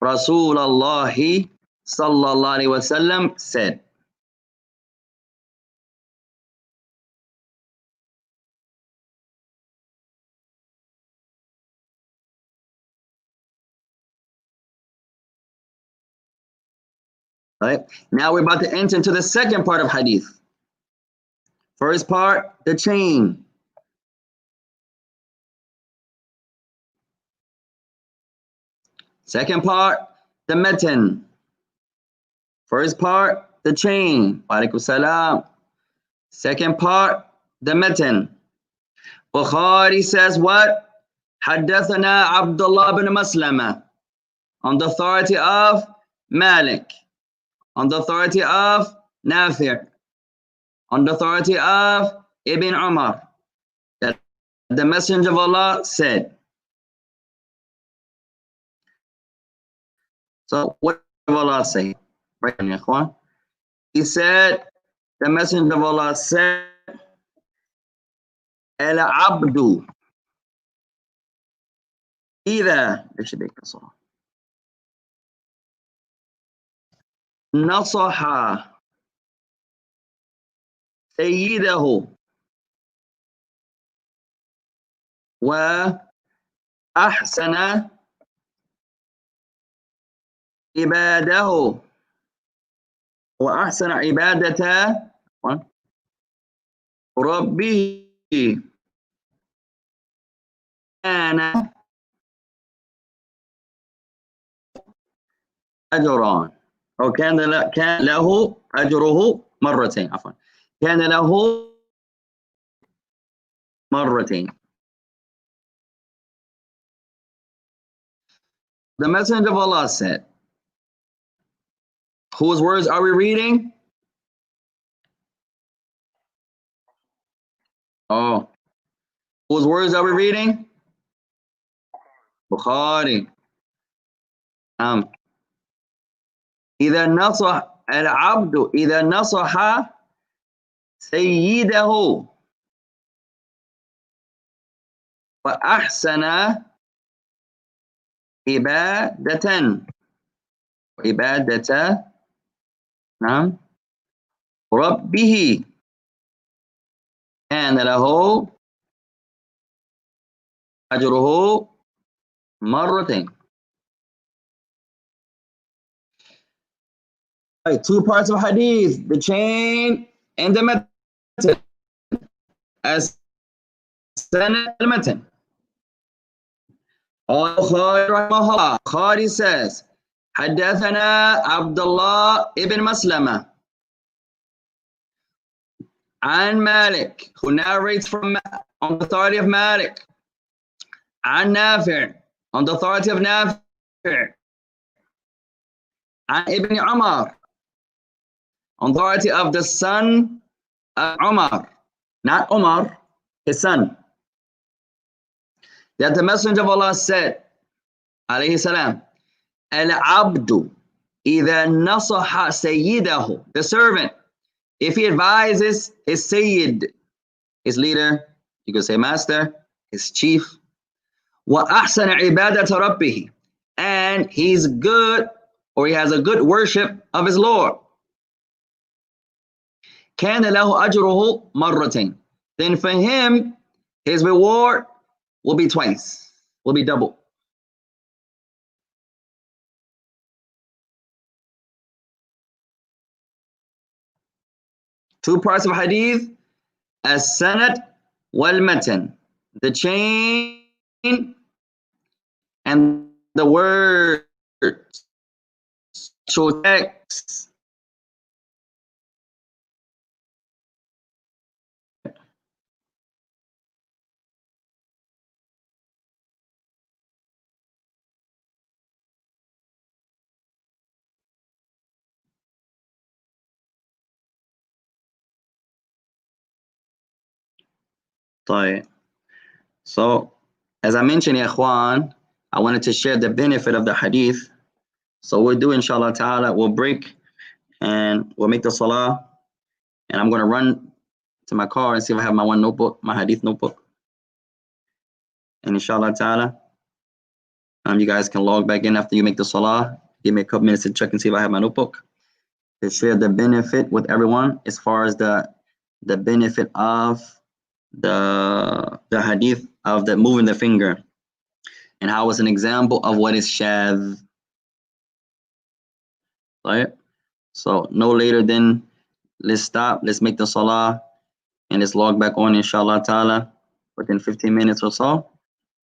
Rasulallahi sallallahu alaihi wasallam said. Right? Now we're about to enter into the second part of hadith. First part, the chain. Second part, the matan. First part, the chain. Walaikum salam. Second part, the matan. Bukhari says what? Haddathana Abdullah bin Maslama, on the authority of Malik, on the authority of Nafi', on the authority of Ibn Umar, that the Messenger of Allah said. So what did Allah say? Right, Ikhwan? He said, the Messenger of Allah said, Al-Abdu إذا نصح سيده وأحسن عباده وأحسن عبادة ربه كان أجران، أو كان له أجره مرتين، عفوا كان له مرتين. The Messenger of Allah said, whose words are we reading? Oh, whose words are we reading? Bukhari. إذا نصح العبد إذا نصح سيده وأحسن عبادة نعم ربه كان له أجره مرتين. Right, two parts of hadith, the chain and the matan. As sanad al-matan. Bukhari says, حدثنا عبد الله ابن مسلمة عن مالك, who narrates from on the authority of Malik, عن نافع, on the authority of Nafi', عن Ibn Umar, on the authority of the son of Umar, not Umar, his son, that the Messenger of Allah said, alayhi salam, Al-Abdu إذا نصح سيده, the servant, if he advises his Sayyid, his leader, you could say master, his chief, وَأَحْسَنَ عِبَادَةَ رَبِّهِ, and he's good, or he has a good worship of his Lord, كَانَ لَهُ أَجْرُهُ مَرَّتَيْنِ, then for him, his reward will be twice, will be double. Two parts of hadith, as-sanad wal-matan, the chain and the words, so text. طيب. So, as I mentioned, ya ikhwan, I wanted to share the benefit of the hadith. So we'll do, inshallah ta'ala, we'll break and we'll make the salah. And I'm going to run to my car and see if I have my one notebook, my hadith notebook. And inshallah ta'ala, you guys can log back in after you make the salah. Give me a couple minutes to check and see if I have my notebook. To share the benefit with everyone as far as the benefit of the hadith of the moving the finger. And how it's an example of what is shadh. Right? So no later than, let's stop, let's make the salah, and let's log back on, inshallah ta'ala, within 15 minutes or so,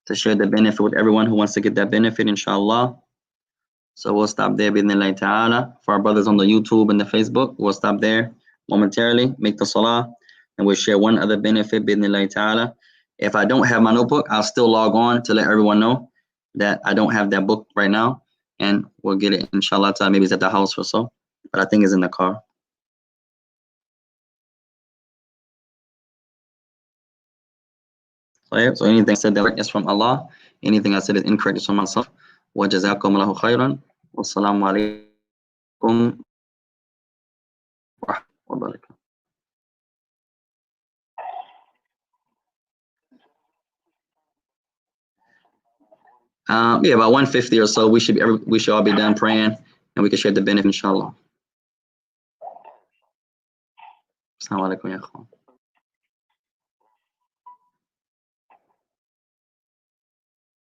to share the benefit with everyone who wants to get that benefit, inshallah. So we'll stop there, bi'idhnillahi ta'ala. For our brothers on the YouTube and the Facebook, we'll stop there momentarily, make the salah, and we'll share one other benefit, bi'idhnillahi ta'ala. If I don't have my notebook, I'll still log on to let everyone know that I don't have that book right now, and we'll get it, inshallah ta'ala. Maybe it's at the house or so, but I think it's in the car. So anything I said that is from Allah, anything I said is incorrect is from myself. Wa jazakumullahu khairan. Wassalamu alaikum wa rahmatullahi wa barakatuh. Yeah, about 150 or so, we should all be done praying, and we can share the benefit, inshallah. Assalamu alaikum ya akhwan.